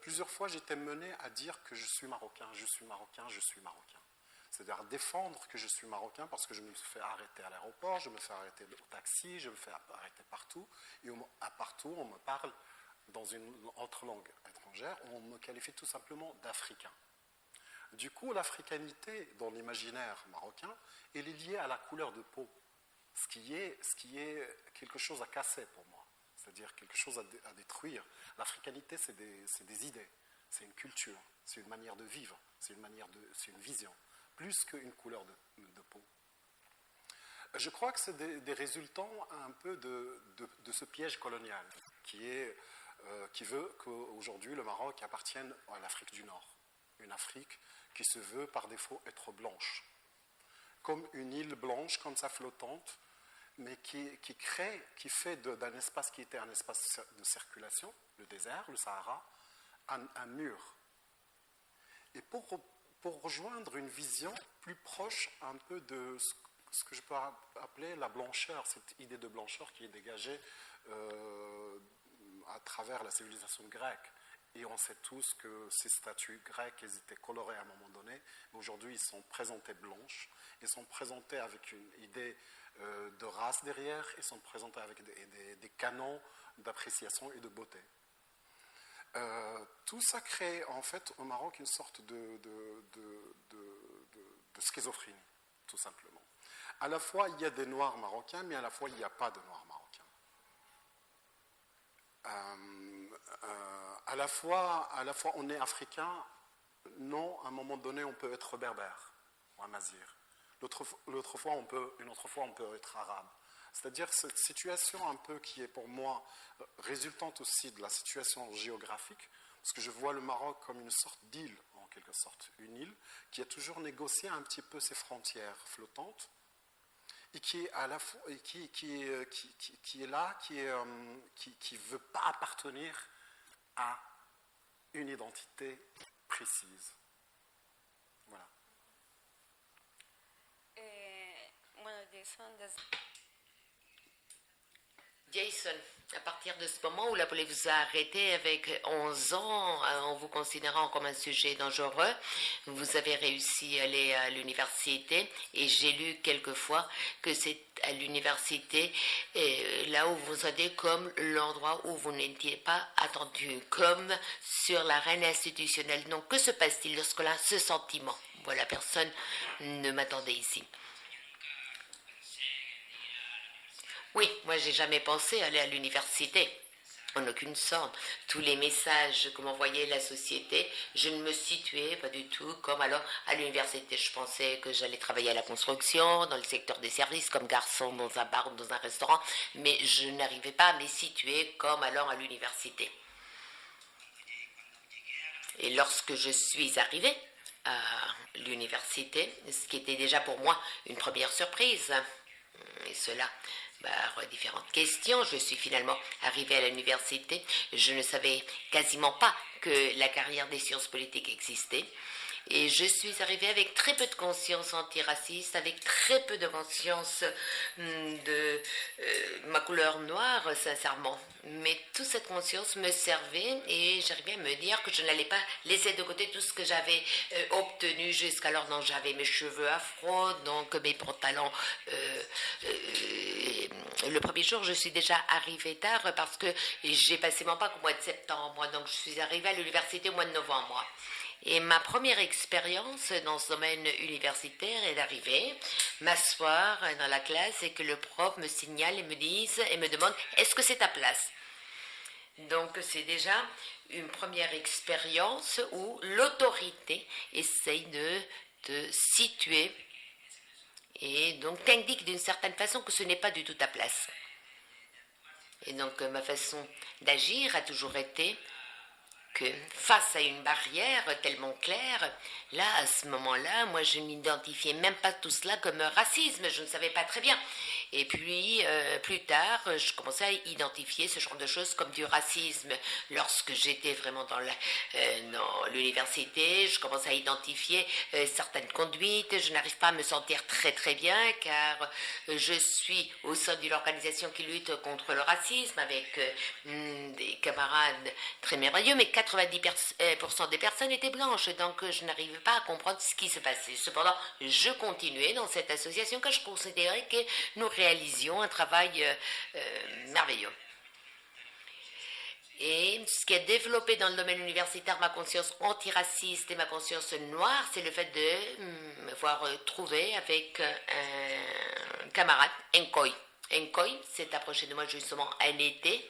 Plusieurs fois, j'étais mené à dire que je suis marocain, je suis marocain, je suis marocain. C'est-à-dire défendre que je suis marocain parce que je me fais arrêter à l'aéroport, je me fais arrêter au taxi, je me fais arrêter partout. Et partout, on me parle dans une autre langue étrangère, on me qualifie tout simplement d'africain. Du coup, l'africanité dans l'imaginaire marocain, elle est liée à la couleur de peau. Ce qui est quelque chose à casser pour moi, c'est-à-dire quelque chose à détruire. L'africanité, c'est des idées, c'est une culture, c'est une manière de vivre, c'est une vision, plus qu'une couleur de peau. Je crois que c'est des résultants un peu de ce piège colonial qui veut qu'aujourd'hui le Maroc appartienne à l'Afrique du Nord, une Afrique qui se veut par défaut être blanche, comme une île blanche comme ça flottante, mais qui fait d'un espace qui était un espace de circulation, le désert, le Sahara, un mur. Et pour rejoindre une vision plus proche un peu de ce que je peux appeler la blancheur, cette idée de blancheur qui est dégagée à travers la civilisation grecque. Et on sait tous que ces statues grecques, elles étaient colorées à un moment donné, mais aujourd'hui ils sont présentés blanches, ils sont présentés avec une idée de race derrière, ils sont présentés avec des canons d'appréciation et de beauté. Tout ça crée en fait au Maroc une sorte de schizophrénie, tout simplement. À la fois il y a des Noirs marocains, mais à la fois il n'y a pas de Noirs marocains. À la fois on est africain, non, à un moment donné on peut être berbère ou amazir. Une autre fois on peut être arabe. C'est-à-dire cette situation un peu qui est pour moi résultante aussi de la situation géographique, parce que je vois le Maroc comme une sorte d'île, en quelque sorte, une île qui a toujours négocié un petit peu ses frontières flottantes et qui est à la fois qui est là, qui veut pas appartenir à une identité précise. Voilà. Jason, à partir de ce moment où la police vous a arrêté avec 11 ans, en vous considérant comme un sujet dangereux, vous avez réussi à aller à l'université et j'ai lu quelquefois que c'est à l'université là où vous êtes comme l'endroit où vous n'étiez pas attendu, comme sur l'arène institutionnelle. Donc que se passe-t-il lorsque là, ce sentiment, voilà, personne ne m'attendait ici. Oui, moi j'ai jamais pensé aller à l'université, en aucune sorte. Tous les messages que m'envoyait la société, je ne me situais pas du tout comme alors à l'université. Je pensais que j'allais travailler à la construction, dans le secteur des services, comme garçon dans un bar ou dans un restaurant, mais je n'arrivais pas à me situer comme alors à l'université. Et lorsque je suis arrivée à l'université, ce qui était déjà pour moi une première surprise, et cela par différentes questions. Je suis finalement arrivée à l'université. Je ne savais quasiment pas que la carrière des sciences politiques existait. Et je suis arrivée avec très peu de conscience antiraciste, avec très peu de conscience de ma couleur noire, sincèrement. Mais toute cette conscience me servait et j'arrivais à me dire que je n'allais pas laisser de côté tout ce que j'avais obtenu jusqu'alors. Donc j'avais mes cheveux afro, donc mes pantalons. Le premier jour, je suis déjà arrivée tard parce que j'ai passé mon bac au mois de septembre. Donc je suis arrivée à l'université au mois de novembre. Et ma première expérience dans ce domaine universitaire est d'arriver, m'asseoir dans la classe et que le prof me signale et me demande « Est-ce que c'est ta place ?» Donc c'est déjà une première expérience où l'autorité essaye de te situer et donc t'indique d'une certaine façon que ce n'est pas du tout ta place. Et donc ma façon d'agir a toujours été que face à une barrière tellement claire, là, à ce moment-là, moi, je n'identifiais même pas tout cela comme racisme, je ne savais pas très bien. Et puis, plus tard, je commençais à identifier ce genre de choses comme du racisme. Lorsque j'étais vraiment dans l'université, je commençais à identifier certaines conduites. Je n'arrive pas à me sentir très très bien, car je suis au sein d'une organisation qui lutte contre le racisme, avec des camarades très merveilleux, mais 90% des personnes étaient blanches, donc je n'arrivais pas à comprendre ce qui se passait. Cependant, je continuais dans cette association car je considérais que nous réalisions un travail merveilleux. Et ce qui a développé dans le domaine universitaire ma conscience antiraciste et ma conscience noire, c'est le fait de me voir trouver avec un camarade, Nkoy. Nkoy s'est approché de moi justement un été.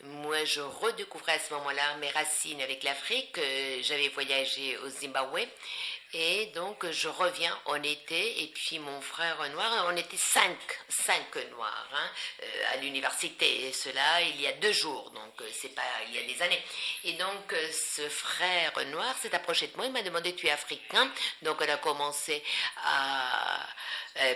moi, je redécouvrais à ce moment-là mes racines avec l'Afrique. J'avais voyagé au Zimbabwe. Et donc, je reviens en été, et puis mon frère noir, on était cinq noirs à l'université, et cela il y a 2 jours, donc c'est pas il y a des années. Et donc, ce frère noir s'est approché de moi, il m'a demandé: tu es africain? Donc, on a commencé à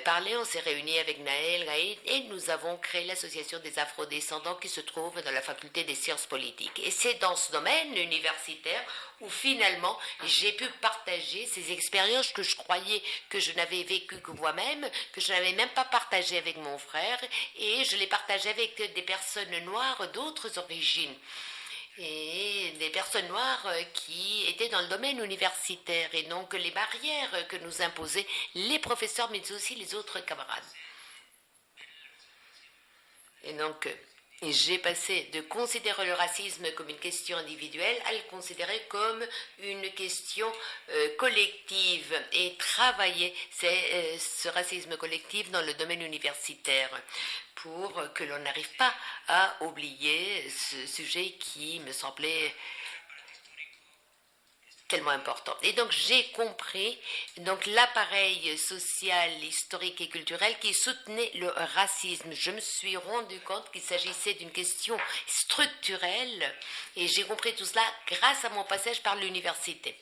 parler, on s'est réunis avec Naël, Gaïd, et nous avons créé l'association des afrodescendants qui se trouve dans la faculté des sciences politiques. Et c'est dans ce domaine universitaire où finalement j'ai pu partager ces expériences que je croyais que je n'avais vécues que moi-même, que je n'avais même pas partagées avec mon frère, et je les partageais avec des personnes noires d'autres origines. Et des personnes noires qui étaient dans le domaine universitaire, et donc les barrières que nous imposaient les professeurs mais aussi les autres camarades. Et donc j'ai passé de considérer le racisme comme une question individuelle à le considérer comme une question collective, et travailler ce racisme collectif dans le domaine universitaire pour que l'on n'arrive pas à oublier ce sujet qui me semblait tellement important. Et donc j'ai compris donc l'appareil social, historique et culturel qui soutenait le racisme. Je me suis rendu compte qu'il s'agissait d'une question structurelle, et j'ai compris tout cela grâce à mon passage par l'université.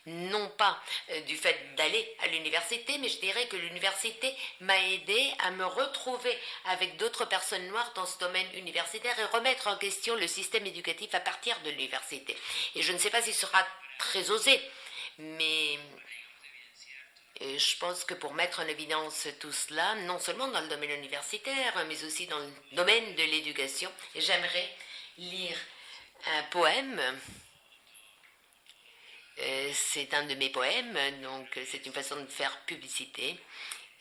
Non pas du fait d'aller à l'université, mais je dirais que l'université m'a aidé à me retrouver avec d'autres personnes noires dans ce domaine universitaire et remettre en question le système éducatif à partir de l'université. Et je ne sais pas si ce sera très osé, mais je pense que pour mettre en évidence tout cela, non seulement dans le domaine universitaire, mais aussi dans le domaine de l'éducation, j'aimerais lire un poème. C'est un de mes poèmes, donc c'est une façon de faire publicité,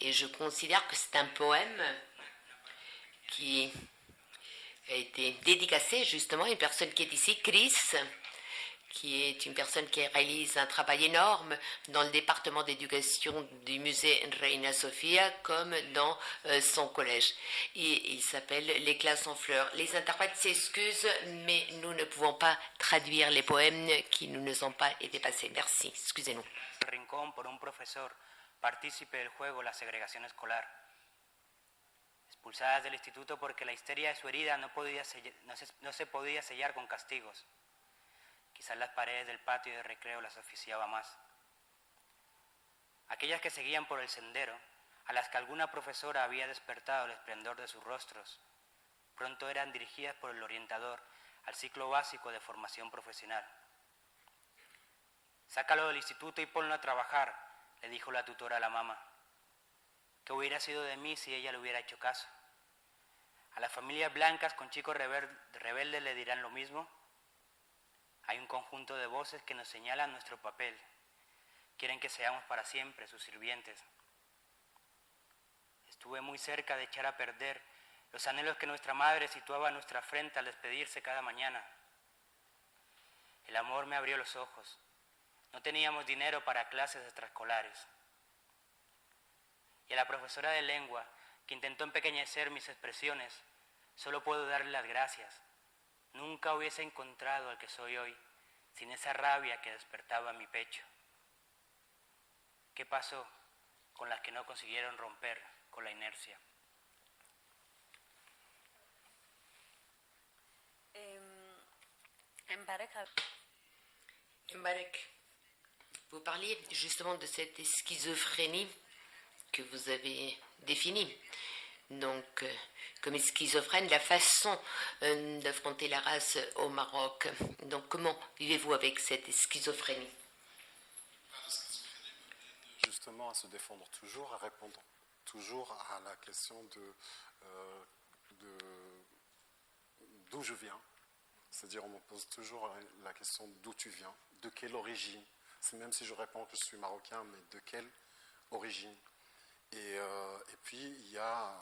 et je considère que c'est un poème qui a été dédicacé justement à une personne qui est ici, Chris, qui est une personne qui réalise un travail énorme dans le département d'éducation du musée Reina Sofia comme dans son collège. Et il s'appelle Les classes en fleurs. Les interprètes s'excusent, mais nous ne pouvons pas traduire les poèmes qui nous ne ont pas été passés. Merci, excusez-nous. Rincón por un profesor, partícipe del juego La segregación escolar. Expulsadas del instituto porque la histeria de su herida no se podía sellar con castigos. Quizás las paredes del patio de recreo las asfixiaba más. Aquellas que seguían por el sendero, a las que alguna profesora había despertado el esplendor de sus rostros, pronto eran dirigidas por el orientador al ciclo básico de formación profesional. «Sácalo del instituto y ponlo a trabajar», le dijo la tutora a la mamá. ¿Qué hubiera sido de mí si ella le hubiera hecho caso? ¿A las familias blancas con chicos rebeldes le dirán lo mismo? Hay un conjunto de voces que nos señalan nuestro papel. Quieren que seamos para siempre sus sirvientes. Estuve muy cerca de echar a perder los anhelos que nuestra madre situaba a nuestra frente al despedirse cada mañana. El amor me abrió los ojos. No teníamos dinero para clases extraescolares. Y a la profesora de lengua, que intentó empequeñecer mis expresiones, solo puedo darle las gracias. Nunca hubiese encontrado al que soy hoy sin esa rabia que despertaba en mi pecho. ¿Qué pasó con las que no consiguieron romper con la inercia? Mbarek, vous parliez justement de cette schizophrénie que vous avez définie. Donc, comme schizophrène, la façon d'affronter la race au Maroc. Donc, comment vivez-vous avec cette schizophrénie? Justement, à se défendre toujours, à répondre toujours à la question d'où je viens. C'est-à-dire, on me pose toujours la question d'où tu viens, de quelle origine. C'est même si je réponds que je suis marocain, mais de quelle origine. Et puis, il y a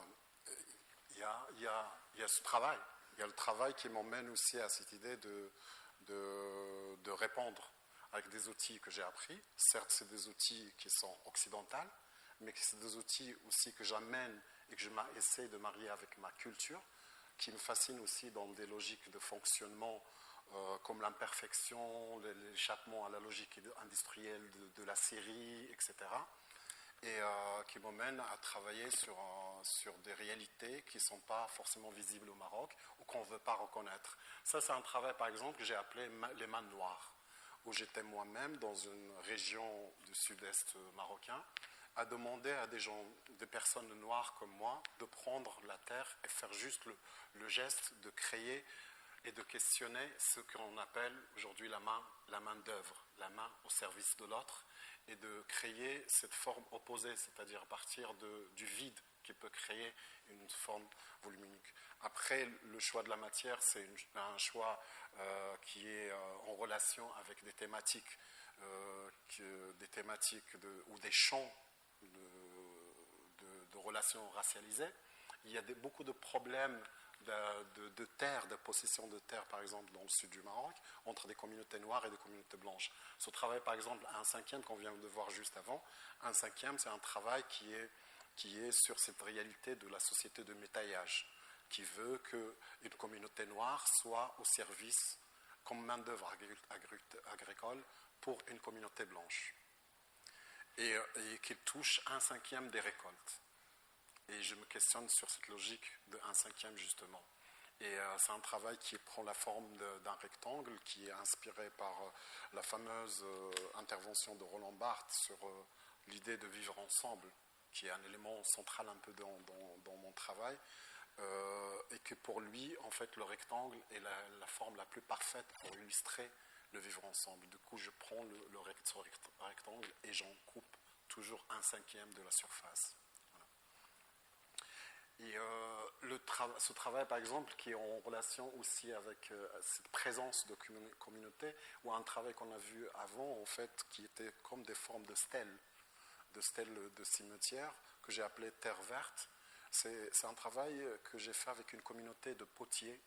ce travail. Il y a le travail qui m'emmène aussi à cette idée de répondre avec des outils que j'ai appris. Certes, c'est des outils qui sont occidentaux, mais c'est des outils aussi que j'amène et que je essaie de marier avec ma culture. qui me fascine aussi dans des logiques de fonctionnement comme l'imperfection, l'échappement à la logique industrielle de la série, etc. Et qui m'emmène à travailler sur des réalités qui ne sont pas forcément visibles au Maroc ou qu'on ne veut pas reconnaître. Ça, c'est un travail, par exemple, que j'ai appelé les mains noires, où j'étais moi-même dans une région du sud-est marocain, à demander à des personnes noires comme moi de prendre la terre et faire juste le geste de créer et de questionner ce qu'on appelle aujourd'hui la main d'œuvre, la main au service de l'autre, et de créer cette forme opposée, c'est-à-dire à partir du vide qui peut créer une forme volumique. Après, le choix de la matière, c'est un choix qui est en relation avec des thématiques, ou des champs de relations racialisées. Il y a beaucoup de problèmes de terre, de possession de terre, par exemple, dans le sud du Maroc, entre des communautés noires et des communautés blanches. Ce travail, par exemple, 1/5 qu'on vient de voir juste avant, 1/5, c'est un travail qui est sur cette réalité de la société de métaillage, qui veut qu'une communauté noire soit au service, comme main-d'œuvre agricole, pour une communauté blanche. Et qui touche 1/5 des récoltes. Et je me questionne sur cette logique de 1/5 justement. Et c'est un travail qui prend la forme d'un rectangle qui est inspiré par la fameuse intervention de Roland Barthes sur l'idée de vivre ensemble, qui est un élément central un peu dans mon travail, et que pour lui, en fait, le rectangle est la forme la plus parfaite pour illustrer le vivre ensemble. Du coup, je prends ce rectangle et j'en coupe toujours 1/5 de la surface. Et ce travail, par exemple, qui est en relation aussi avec cette présence de communauté, ou un travail qu'on a vu avant, en fait, qui était comme des formes de stèles de cimetières, que j'ai appelé Terre verte. C'est un travail que j'ai fait avec une communauté de potiers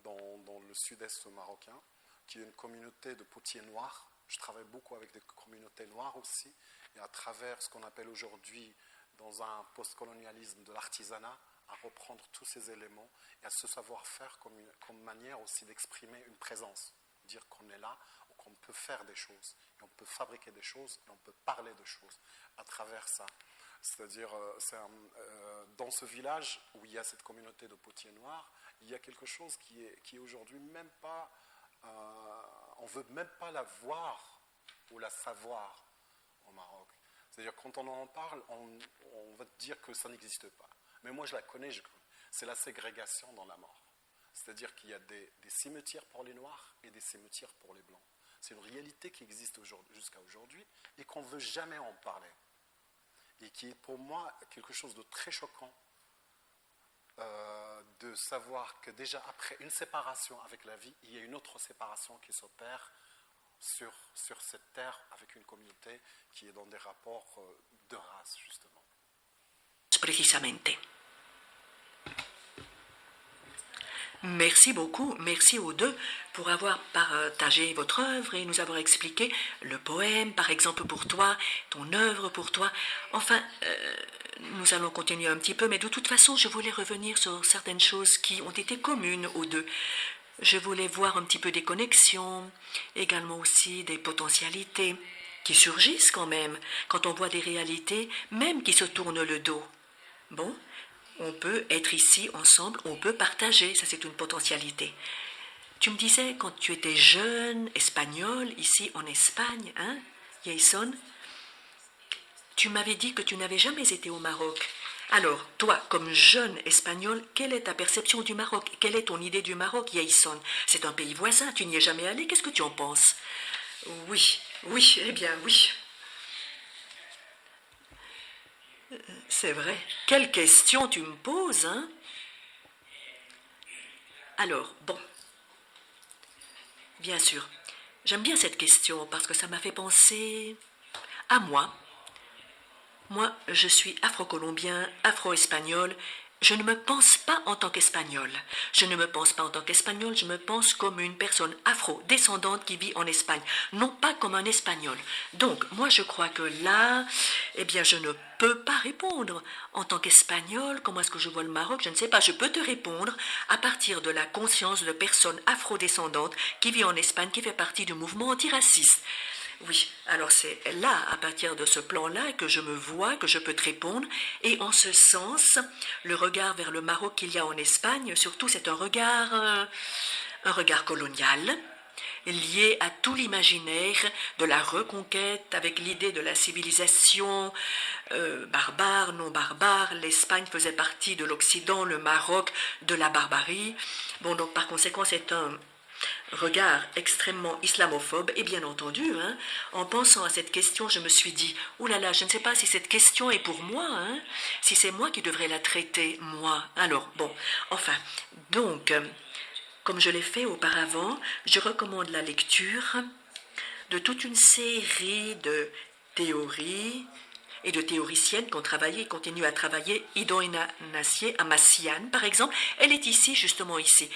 dans le sud-est marocain, qui est une communauté de potiers noirs. Je travaille beaucoup avec des communautés noires aussi, et à travers ce qu'on appelle aujourd'hui, dans un post-colonialisme de l'artisanat, à reprendre tous ces éléments et à se savoir-faire comme manière aussi d'exprimer une présence, dire qu'on est là, ou qu'on peut faire des choses, et on peut fabriquer des choses, et on peut parler de choses à travers ça. C'est-à-dire, dans ce village où il y a cette communauté de potiers noirs, il y a quelque chose qui est aujourd'hui même pas, on ne veut même pas la voir ou la savoir au Maroc. C'est-à-dire, quand on en parle, on va dire que ça n'existe pas. Mais moi, je la connais, c'est la ségrégation dans la mort. C'est-à-dire qu'il y a des cimetières pour les Noirs et des cimetières pour les Blancs. C'est une réalité qui existe jusqu'à aujourd'hui et qu'on ne veut jamais en parler. Et qui est pour moi quelque chose de très choquant de savoir que déjà après une séparation avec la vie, il y a une autre séparation qui s'opère sur cette terre avec une communauté qui est dans des rapports de race, justement. Précisément. Merci beaucoup, merci aux deux pour avoir partagé votre œuvre et nous avoir expliqué le poème, par exemple pour toi, ton œuvre pour toi. Enfin, nous allons continuer un petit peu, mais de toute façon, je voulais revenir sur certaines choses qui ont été communes aux deux. Je voulais voir un petit peu des connexions, également aussi des potentialités qui surgissent quand même, quand on voit des réalités, même qui se tournent le dos. Bon, on peut être ici ensemble, on peut partager, ça c'est une potentialité. Tu me disais quand tu étais jeune, espagnol, ici en Espagne, hein, Jason, tu m'avais dit que tu n'avais jamais été au Maroc. Alors, toi, comme jeune espagnol, quelle est ta perception du Maroc? Quelle est ton idée du Maroc, Jason? C'est un pays voisin, tu n'y es jamais allé, qu'est-ce que tu en penses? Oui, eh bien oui. C'est vrai. Quelle question tu me poses, hein? Alors, bon. Bien sûr. J'aime bien cette question parce que ça m'a fait penser à moi. Moi, je suis afro-colombien, afro-espagnol Je ne me pense pas en tant qu'Espagnole. Je ne me pense pas en tant qu'Espagnole, je me pense comme une personne afro-descendante qui vit en Espagne, non pas comme un Espagnol. Donc, moi, je crois que là, eh bien, je ne peux pas répondre. En tant qu'Espagnol, comment est-ce que je vois le Maroc? Je ne sais pas. Je peux te répondre à partir de la conscience de personne afro-descendante qui vit en Espagne, qui fait partie du mouvement antiraciste. Oui, alors c'est là, à partir de ce plan-là, que je me vois, que je peux te répondre. Et en ce sens, le regard vers le Maroc qu'il y a en Espagne, surtout, c'est un regard colonial, lié à tout l'imaginaire de la reconquête, avec l'idée de la civilisation barbare, non barbare. L'Espagne faisait partie de l'Occident, le Maroc de la barbarie. Bon, donc par conséquent, c'est un regard extrêmement islamophobe. Et bien entendu, en pensant à cette question, je me suis dit, oh là là, je ne sais pas si cette question est pour moi, si c'est moi qui devrais la traiter, moi. Alors, bon, enfin, donc, comme je l'ai fait auparavant, je recommande la lecture de toute une série de théories et de théoriciennes qui ont travaillé et continuent à travailler. Idoina Amassian, par exemple, elle est ici, justement ici.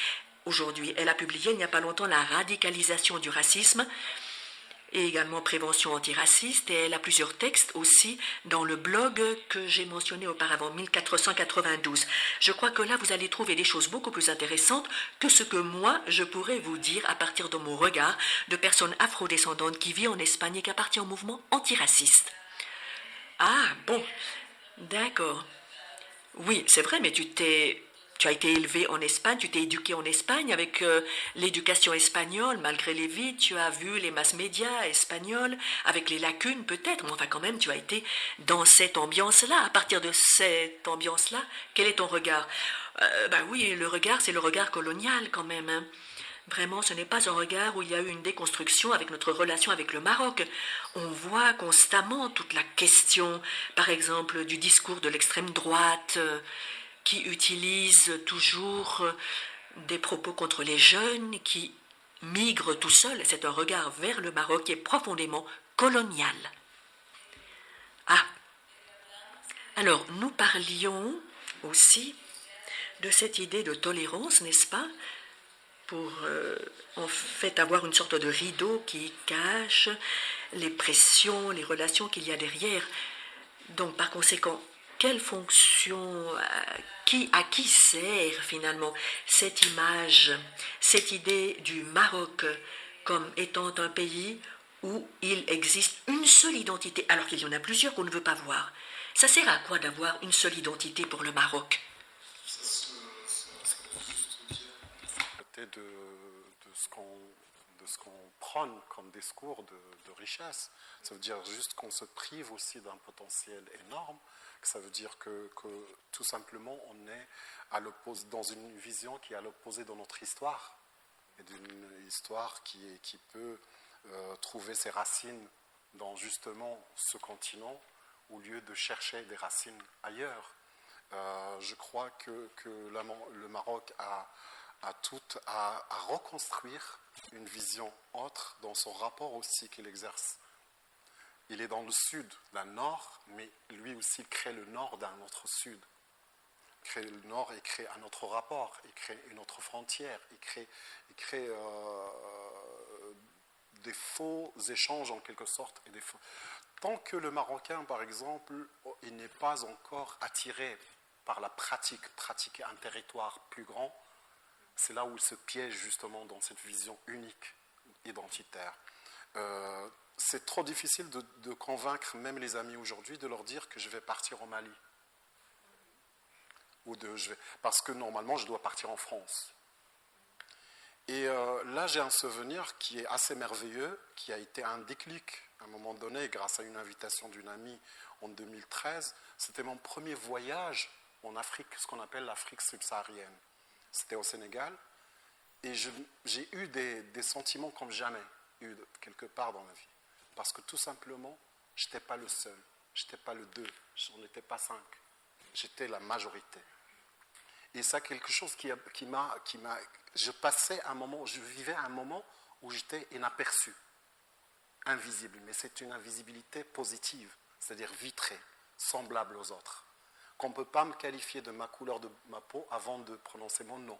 Aujourd'hui, elle a publié il n'y a pas longtemps La radicalisation du racisme et également Prévention antiraciste, et elle a plusieurs textes aussi dans le blog que j'ai mentionné auparavant, 1492. Je crois que là, vous allez trouver des choses beaucoup plus intéressantes que ce que moi, je pourrais vous dire à partir de mon regard de personne afrodescendante qui vit en Espagne et qui appartient au mouvement antiraciste. Ah, bon, d'accord. Oui, c'est vrai, mais tu as été élevé en Espagne, tu t'es éduqué en Espagne avec l'éducation espagnole, malgré les vides, tu as vu les mass-médias espagnols, avec les lacunes peut-être, mais enfin quand même, tu as été dans cette ambiance-là. À partir de cette ambiance-là, quel est ton regard? Ben oui, le regard, c'est le regard colonial quand même. Vraiment, ce n'est pas un regard où il y a eu une déconstruction avec notre relation avec le Maroc. On voit constamment toute la question, par exemple, du discours de l'extrême droite, qui utilise toujours des propos contre les jeunes, qui migrent tout seuls. C'est un regard vers le Maroc qui est profondément colonial. Ah, alors nous parlions aussi de cette idée de tolérance, n'est-ce pas, pour en fait avoir une sorte de rideau qui cache les pressions, les relations qu'il y a derrière. Donc par conséquent, quelle fonction, à qui sert finalement cette image, cette idée du Maroc comme étant un pays où il existe une seule identité, alors qu'il y en a plusieurs qu'on ne veut pas voir? Ça sert à quoi d'avoir une seule identité pour le Maroc? De ce qu'on prône comme discours de richesse. Ça veut dire juste qu'on se prive aussi d'un potentiel énorme, que ça veut dire que tout simplement on est dans une vision qui est à l'opposé de notre histoire, et d'une histoire qui peut trouver ses racines dans justement ce continent au lieu de chercher des racines ailleurs. Je crois que le Maroc a tout à reconstruire une vision autre dans son rapport aussi qu'il exerce. Il est dans le sud, d'un nord, mais lui aussi il crée le nord d'un autre sud. Il crée le nord et crée un autre rapport, il crée une autre frontière, il crée des faux échanges en quelque sorte. Tant que le Marocain, par exemple, il n'est pas encore attiré par la pratiquer un territoire plus grand, c'est là où il se piège justement dans cette vision unique, identitaire. C'est trop difficile de convaincre même les amis aujourd'hui de leur dire que je vais partir au Mali. Parce que normalement je dois partir en France. Et là j'ai un souvenir qui est assez merveilleux, qui a été un déclic à un moment donné grâce à une invitation d'une amie en 2013. C'était mon premier voyage en Afrique, ce qu'on appelle l'Afrique subsaharienne. C'était au Sénégal, et j'ai eu des sentiments comme jamais eu quelque part dans ma vie. Parce que tout simplement, je n'étais pas le seul, je n'étais pas le deux, on n'était pas 5, j'étais la majorité. Et ça, quelque chose je vivais un moment où j'étais inaperçu, invisible, mais c'est une invisibilité positive, c'est-à-dire vitrée, semblable aux autres. qu'on ne peut pas me qualifier de ma couleur de ma peau avant de prononcer mon nom.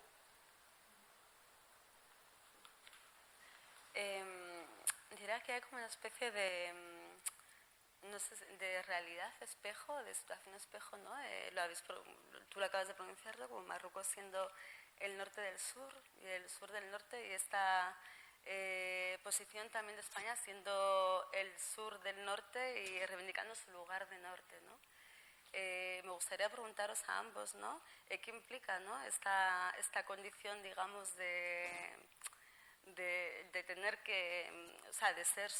Dirá que hay como una especie de, no sé, de realidad espejo, de situación espejo, ¿no? Tú lo acabas de pronunciarlo, como Marruecos siendo el norte del sur y el sur del norte, y esta posición también de España siendo el sur del norte y reivindicando su lugar de norte, ¿no? Me gustaría preguntaros a ambos, ¿no? ¿Qué implica, ¿no? esta condición, digamos, de tener que, o sea, de ser...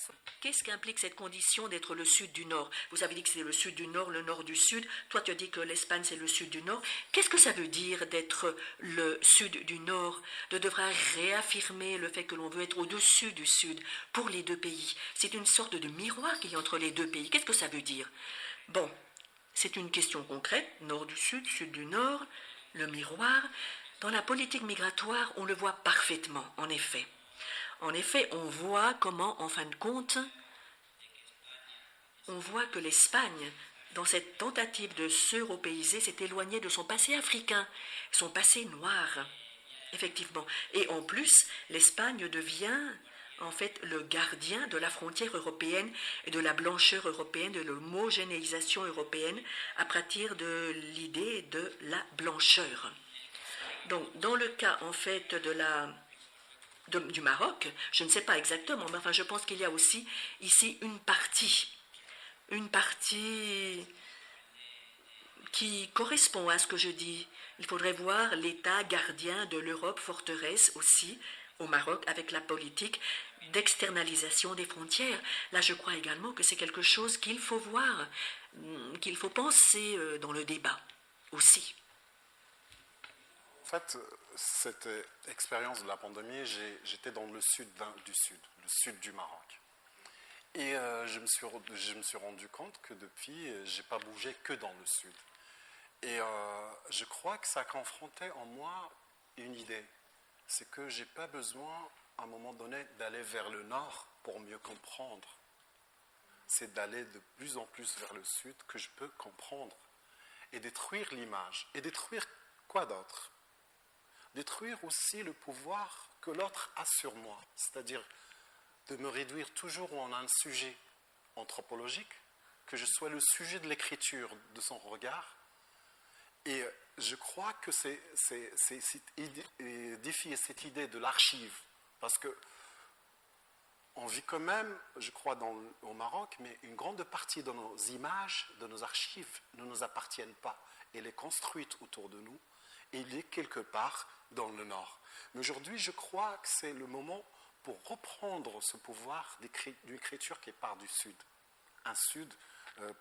Qu'est-ce qu'implique cette condition d'être le sud du nord? Vous avez dit que c'est le sud du nord du sud. Toi, tu as dit que l'Espagne, c'est le sud du nord. Qu'est-ce que ça veut dire d'être le sud du nord? De devoir réaffirmer le fait que l'on veut être au-dessus du sud pour les deux pays. C'est une sorte de miroir qu'il y a entre les deux pays. Qu'est-ce que ça veut dire? Bon, c'est une question concrète. Nord du sud, sud du nord, le miroir. Dans la politique migratoire, on le voit parfaitement, en effet. En effet, on voit comment, en fin de compte, on voit que l'Espagne, dans cette tentative de s'européiser, s'est éloignée de son passé africain, son passé noir, effectivement. Et en plus, l'Espagne devient, en fait, le gardien de la frontière européenne et de la blancheur européenne, de l'homogénéisation européenne, à partir de l'idée de la blancheur. Donc, dans le cas, en fait, du Maroc, je ne sais pas exactement, mais enfin je pense qu'il y a aussi ici une partie qui correspond à ce que je dis. Il faudrait voir l'État gardien de l'Europe forteresse aussi au Maroc avec la politique d'externalisation des frontières. Là, je crois également que c'est quelque chose qu'il faut voir, qu'il faut penser dans le débat aussi. En fait, cette expérience de la pandémie, j'étais dans le sud du sud, le sud du Maroc. Et je me suis rendu compte que depuis, je n'ai pas bougé que dans le sud. Et je crois que ça a confronté en moi une idée. C'est que je n'ai pas besoin, à un moment donné, d'aller vers le nord pour mieux comprendre. C'est d'aller de plus en plus vers le sud que je peux comprendre. Et détruire l'image. Et détruire quoi d'autre? Détruire aussi le pouvoir que l'autre a sur moi, c'est-à-dire de me réduire toujours où on a un sujet anthropologique, que je sois le sujet de l'écriture de son regard. Et je crois que c'est défier cette idée de l'archive, parce que on vit quand même, je crois, au Maroc, mais une grande partie de nos images, de nos archives, ne nous appartiennent pas. Elle est construite autour de nous, et il est quelque part dans le nord. Mais aujourd'hui, je crois que c'est le moment pour reprendre ce pouvoir d'une écriture qui part du sud. Un sud,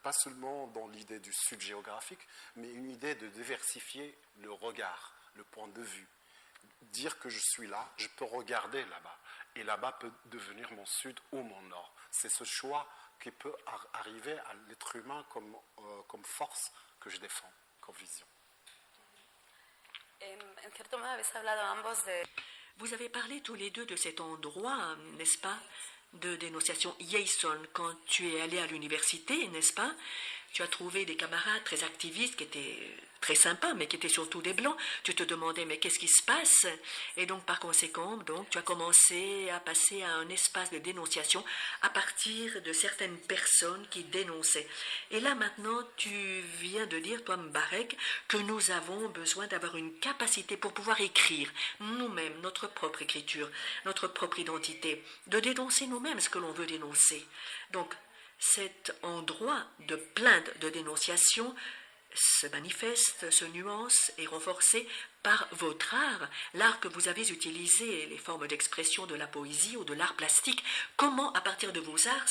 pas seulement dans l'idée du sud géographique, mais une idée de diversifier le regard, le point de vue. Dire que je suis là, je peux regarder là-bas. Et là-bas peut devenir mon sud ou mon nord. C'est ce choix qui peut arriver à l'être humain comme force que je défends, comme vision. En cierto modo habéis hablado ambos de... Vous avez parlé tous les deux de cet endroit, n'est-ce pas, de dénonciation Jason, quand tu es allé à l'université, n'est-ce pas? Tu as trouvé des camarades très activistes qui étaient très sympas, mais qui étaient surtout des blancs. Tu te demandais, mais qu'est-ce qui se passe? Et donc, par conséquent, tu as commencé à passer à un espace de dénonciation à partir de certaines personnes qui dénonçaient. Et là, maintenant, tu viens de dire, toi, Mbarek, que nous avons besoin d'avoir une capacité pour pouvoir écrire nous-mêmes, notre propre écriture, notre propre identité, de dénoncer nous-mêmes ce que l'on veut dénoncer. Donc, cet endroit de plainte, de dénonciation se manifeste, se nuance et renforcé par votre art, l'art que vous avez utilisé, les formes d'expression de la poésie ou de l'art plastique. Comment, à partir de vos arts,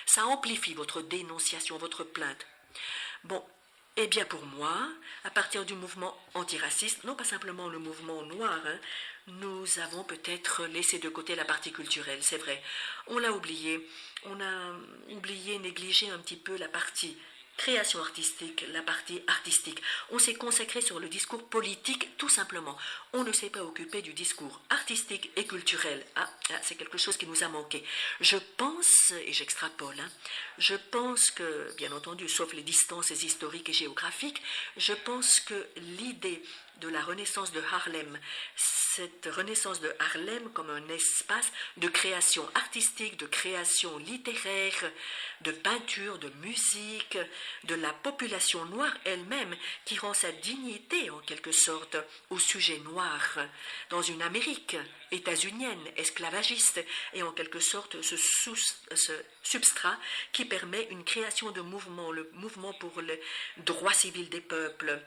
ça amplifie votre dénonciation, votre plainte? Bon, eh bien pour moi, à partir du mouvement antiraciste, non pas simplement le mouvement noir, nous avons peut-être laissé de côté la partie culturelle, c'est vrai. On l'a oublié. On a oublié, négligé un petit peu la partie création artistique, la partie artistique. On s'est consacré sur le discours politique tout simplement. On ne s'est pas occupé du discours artistique et culturel. C'est quelque chose qui nous a manqué. Je pense, et j'extrapole, je pense que, bien entendu, sauf les distances historiques et géographiques, je pense que l'idée de la renaissance de Harlem, cette renaissance de Harlem comme un espace de création artistique, de création littéraire, de peinture, de musique, de la population noire elle-même, qui rend sa dignité en quelque sorte au sujet noir, dans une Amérique états-unienne, esclavagiste, et en quelque sorte ce substrat qui permet une création de mouvement, le mouvement pour le droit civil des peuples.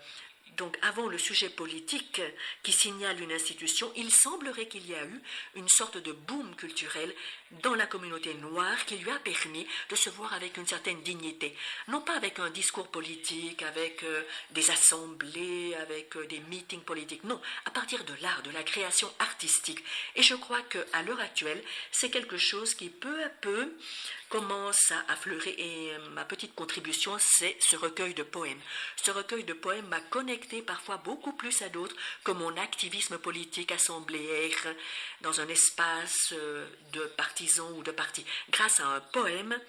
Donc, avant le sujet politique qui signale une institution, il semblerait qu'il y a eu une sorte de boom culturel dans la communauté noire qui lui a permis de se voir avec une certaine dignité. Non pas avec un discours politique, avec des assemblées, avec des meetings politiques, non, à partir de l'art, de la création artistique. Et je crois qu'à l'heure actuelle, c'est quelque chose qui peu à peu commence à fleurir, et ma petite contribution, c'est ce recueil de poèmes. Ce recueil de poèmes m'a connecté parfois beaucoup plus à d'autres que mon activisme politique assembléaire dans un espace de partisans ou de partis. Grâce à un poème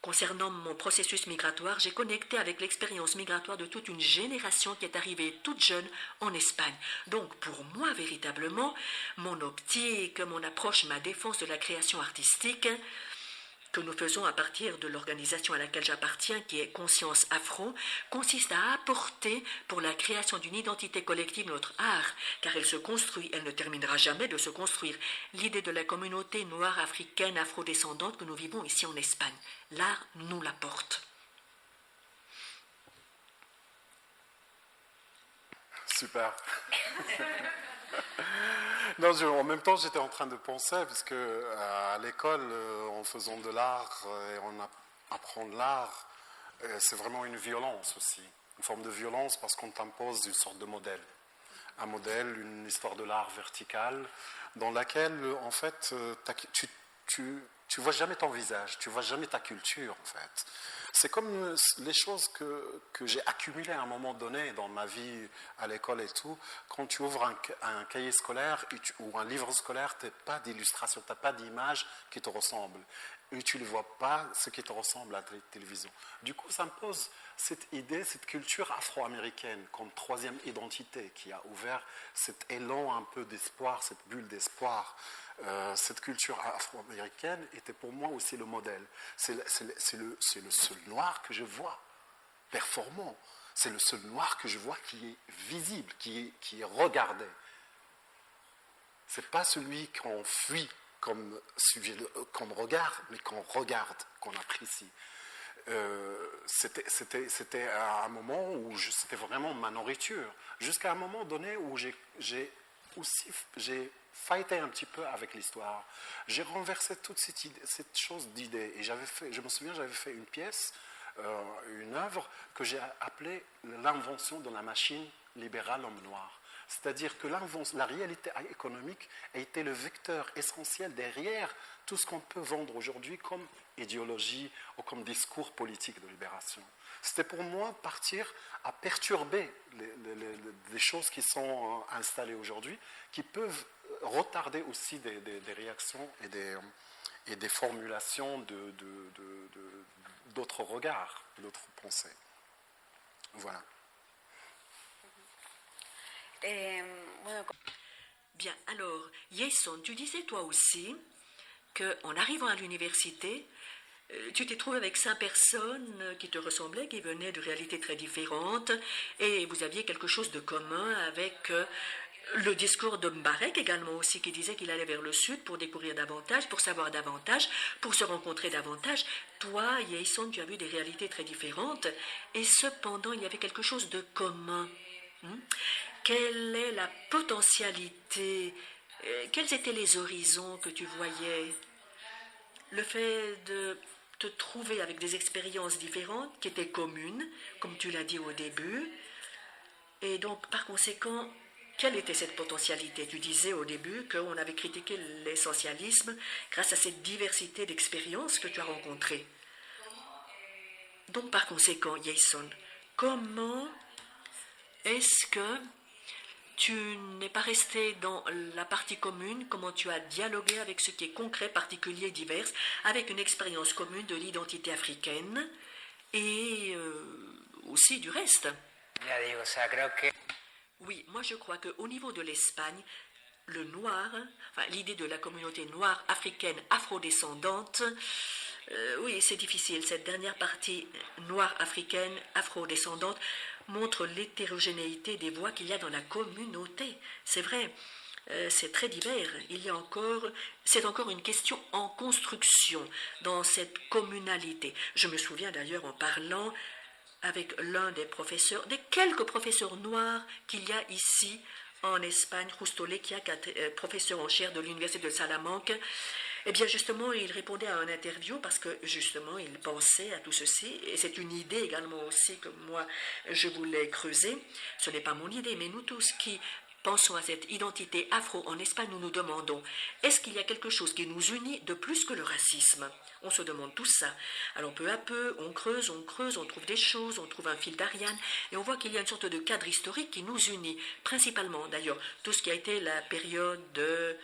concernant mon processus migratoire, j'ai connecté avec l'expérience migratoire de toute une génération qui est arrivée toute jeune en Espagne. Donc pour moi, véritablement, mon optique, mon approche, ma défense de la création artistique, que nous faisons à partir de l'organisation à laquelle j'appartiens, qui est Conscience Afro, consiste à apporter pour la création d'une identité collective notre art, car elle se construit, elle ne terminera jamais de se construire. L'idée de la communauté noire africaine afrodescendante que nous vivons ici en Espagne. L'art nous l'apporte. Super. Non, en même temps, j'étais en train de penser, parce que à l'école, en faisant de l'art et en apprenant l'art, c'est vraiment une violence aussi, une forme de violence parce qu'on t'impose une sorte de modèle. Un modèle, une histoire de l'art verticale, dans laquelle, en fait, tu vois jamais ton visage, tu vois jamais ta culture, en fait. C'est comme les choses que j'ai accumulées à un moment donné dans ma vie à l'école et tout. Quand tu ouvres un cahier scolaire ou un livre scolaire, tu n'as pas d'illustration, tu n'as pas d'image qui te ressemble. Et tu ne vois pas ce qui te ressemble à la télévision. Du coup, ça me pose cette idée, cette culture afro-américaine comme troisième identité qui a ouvert cet élan un peu d'espoir, cette bulle d'espoir. Cette culture afro-américaine était pour moi aussi le modèle. C'est le seul noir que je vois, performant. C'est le seul noir que je vois qui est visible, qui est regardé. Ce n'est pas celui qu'on fuit comme regard, mais qu'on regarde, qu'on apprécie. C'était à un moment où c'était vraiment ma nourriture. Jusqu'à un moment donné où j'ai fighté un petit peu avec l'histoire. J'ai renversé toute cette chose d'idées. Et je me souviens, j'avais fait une pièce, une œuvre que j'ai appelée l'invention de la machine libérale homme noir. C'est-à-dire que la réalité économique a été le vecteur essentiel derrière tout ce qu'on peut vendre aujourd'hui comme idéologie ou comme discours politique de libération. C'était pour moi partir à perturber les choses qui sont installées aujourd'hui, qui peuvent retarder aussi des réactions et des formulations d'autres regards, d'autres pensées. Voilà. Bien, alors, Jason, tu disais toi aussi qu'en arrivant à l'université, tu t'es trouvé avec 5 personnes qui te ressemblaient, qui venaient de réalités très différentes, et vous aviez quelque chose de commun avec le discours de Mbarek également aussi, qui disait qu'il allait vers le sud pour découvrir davantage, pour savoir davantage, pour se rencontrer davantage. Toi, Jason, tu as vu des réalités très différentes, et cependant, il y avait quelque chose de commun. Quelle est la potentialité, quels étaient les horizons que tu voyais? Le fait de te trouver avec des expériences différentes qui étaient communes, comme tu l'as dit au début, et donc par conséquent, quelle était cette potentialité? Tu disais au début qu'on avait critiqué l'essentialisme grâce à cette diversité d'expériences que tu as rencontrées. Donc par conséquent, Jason, comment est-ce que tu n'es pas resté dans la partie commune, comment tu as dialogué avec ce qui est concret, particulier, divers, avec une expérience commune de l'identité africaine et aussi du reste? Ya digo, o sea, creo que Oui, moi je crois qu'au niveau de l'Espagne, le noir, enfin, l'idée de la communauté noire africaine afrodescendante, oui, c'est difficile. Cette dernière partie noire africaine afrodescendante montre l'hétérogénéité des voix qu'il y a dans la communauté. C'est vrai, c'est très divers. C'est encore une question en construction dans cette communalité. Je me souviens d'ailleurs en parlant avec l'un des professeurs, des quelques professeurs noirs qu'il y a ici en Espagne, Justo qui est professeur en chaire de l'Université de Salamanque. Eh bien, justement, il répondait à une interview parce que, justement, il pensait à tout ceci. Et c'est une idée également aussi que moi, je voulais creuser. Ce n'est pas mon idée, mais nous tous qui pensons à cette identité afro en Espagne, nous nous demandons, est-ce qu'il y a quelque chose qui nous unit de plus que le racisme? On se demande tout ça. Alors peu à peu, on creuse, on trouve des choses, on trouve un fil d'Ariane, et on voit qu'il y a une sorte de cadre historique qui nous unit, principalement d'ailleurs, tout ce qui a été la période de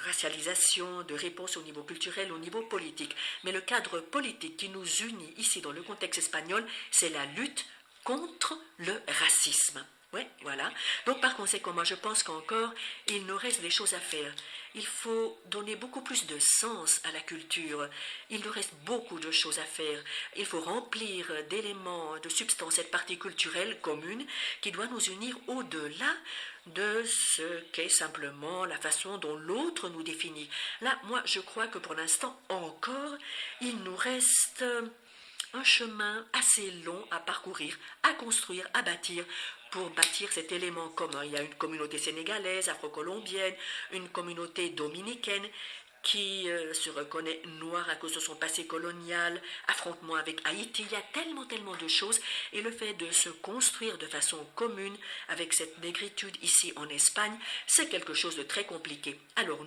racialisation, de réponse au niveau culturel, au niveau politique. Mais le cadre politique qui nous unit ici dans le contexte espagnol, c'est la lutte contre le racisme. Oui, voilà. Donc par conséquent, moi je pense qu'encore, il nous reste des choses à faire. Il faut donner beaucoup plus de sens à la culture. Il nous reste beaucoup de choses à faire. Il faut remplir d'éléments, de substances cette partie culturelle commune qui doit nous unir au-delà de ce qu'est simplement la façon dont l'autre nous définit. Là, moi je crois que pour l'instant encore, il nous reste un chemin assez long à parcourir, à construire, à bâtir pour bâtir cet élément commun. Il y a une communauté sénégalaise, afro-colombienne, une communauté dominicaine qui se reconnaît noire à cause de son passé colonial, affrontement avec Haïti. Il y a tellement de choses et le fait de se construire de façon commune avec cette négritude ici en Espagne, c'est quelque chose de très compliqué. Alors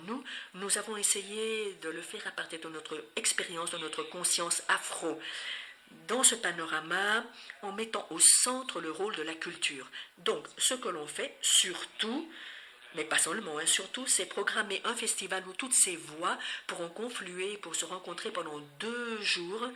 nous avons essayé de le faire à partir de notre expérience, de notre conscience afro. Dans ce panorama, en mettant au centre le rôle de la culture. Donc, ce que l'on fait, surtout, mais pas seulement, surtout, c'est programmer un festival où toutes ces voix pourront confluer pour se rencontrer pendant 2 jours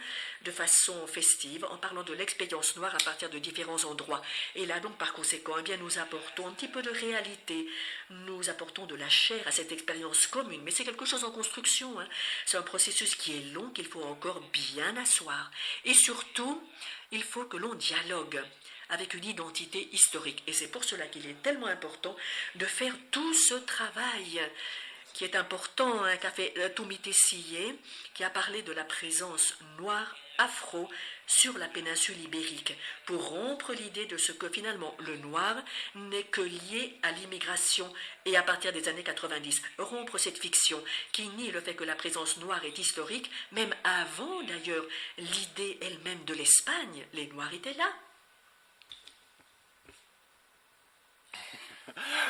de façon festive, en parlant de l'expérience noire à partir de différents endroits. Et là, donc, par conséquent, eh bien, nous apportons un petit peu de réalité, nous apportons de la chair à cette expérience commune. Mais c'est quelque chose en construction, C'est un processus qui est long, qu'il faut encore bien asseoir. Et surtout, il faut que l'on dialogue avec une identité historique. Et c'est pour cela qu'il est tellement important de faire tout ce travail qui est important, qu'a fait Toumi Tessier, qui a parlé de la présence noire afro sur la péninsule ibérique, pour rompre l'idée de ce que finalement le noir n'est que lié à l'immigration et à partir des années 90. Rompre cette fiction qui nie le fait que la présence noire est historique, même avant d'ailleurs l'idée elle-même de l'Espagne, les noirs étaient là.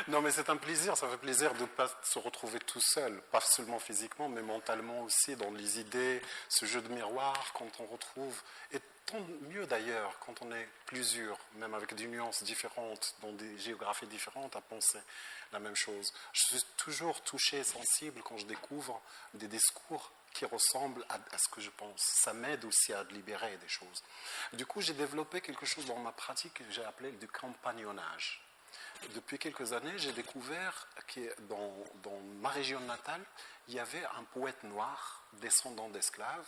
Non, mais c'est un plaisir, ça fait plaisir de ne pas se retrouver tout seul, pas seulement physiquement, mais mentalement aussi, dans les idées, ce jeu de miroir, quand on retrouve, et tant mieux d'ailleurs, quand on est plusieurs, même avec des nuances différentes, dans des géographies différentes, à penser la même chose. Je suis toujours touché, sensible, quand je découvre des discours qui ressemblent à ce que je pense. Ça m'aide aussi à libérer des choses. Du coup, j'ai développé quelque chose dans ma pratique que j'ai appelé du compagnonnage. Depuis quelques années, j'ai découvert que dans ma région natale, il y avait un poète noir, descendant d'esclaves,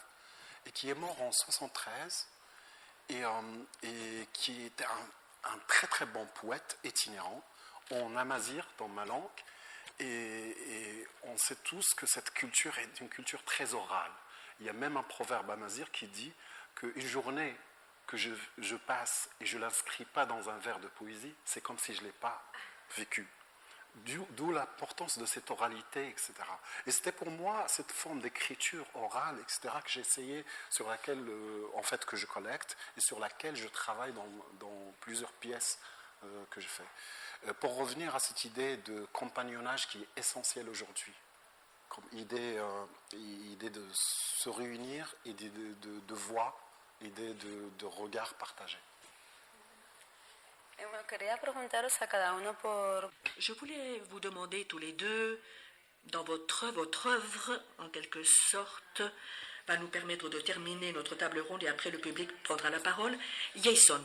et qui est mort en 1973, et qui était un très très bon poète itinérant, en amazigh, dans ma langue, et on sait tous que cette culture est une culture très orale. Il y a même un proverbe amazigh qui dit qu'une journée que je passe et je ne l'inscris pas dans un vers de poésie, c'est comme si je ne l'ai pas vécu. D'où l'importance de cette oralité, etc. Et c'était pour moi cette forme d'écriture orale, etc., que j'ai essayé, sur laquelle, en fait, que je collecte et sur laquelle je travaille dans plusieurs pièces que je fais. Pour revenir à cette idée de compagnonnage qui est essentielle aujourd'hui, comme idée de se réunir et de voix idée de regard partagé. Bueno, quería preguntaros a cada uno por Je voulais vous demander tous les deux, dans votre œuvre, en quelque sorte, va nous permettre de terminer notre table ronde et après le public prendra la parole. Jason,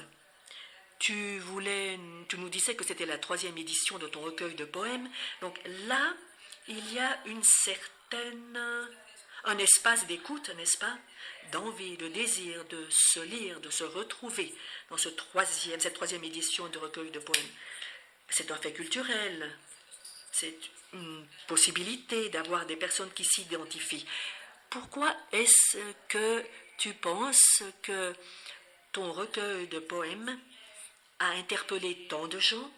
tu nous disais que c'était la 3e édition de ton recueil de poèmes. Donc là, il y a un espace d'écoute, n'est-ce pas, d'envie, de désir, de se lire, de se retrouver dans cette 3e édition de recueil de poèmes. C'est un fait culturel, c'est une possibilité d'avoir des personnes qui s'identifient. Pourquoi est-ce que tu penses que ton recueil de poèmes a interpellé tant de gens?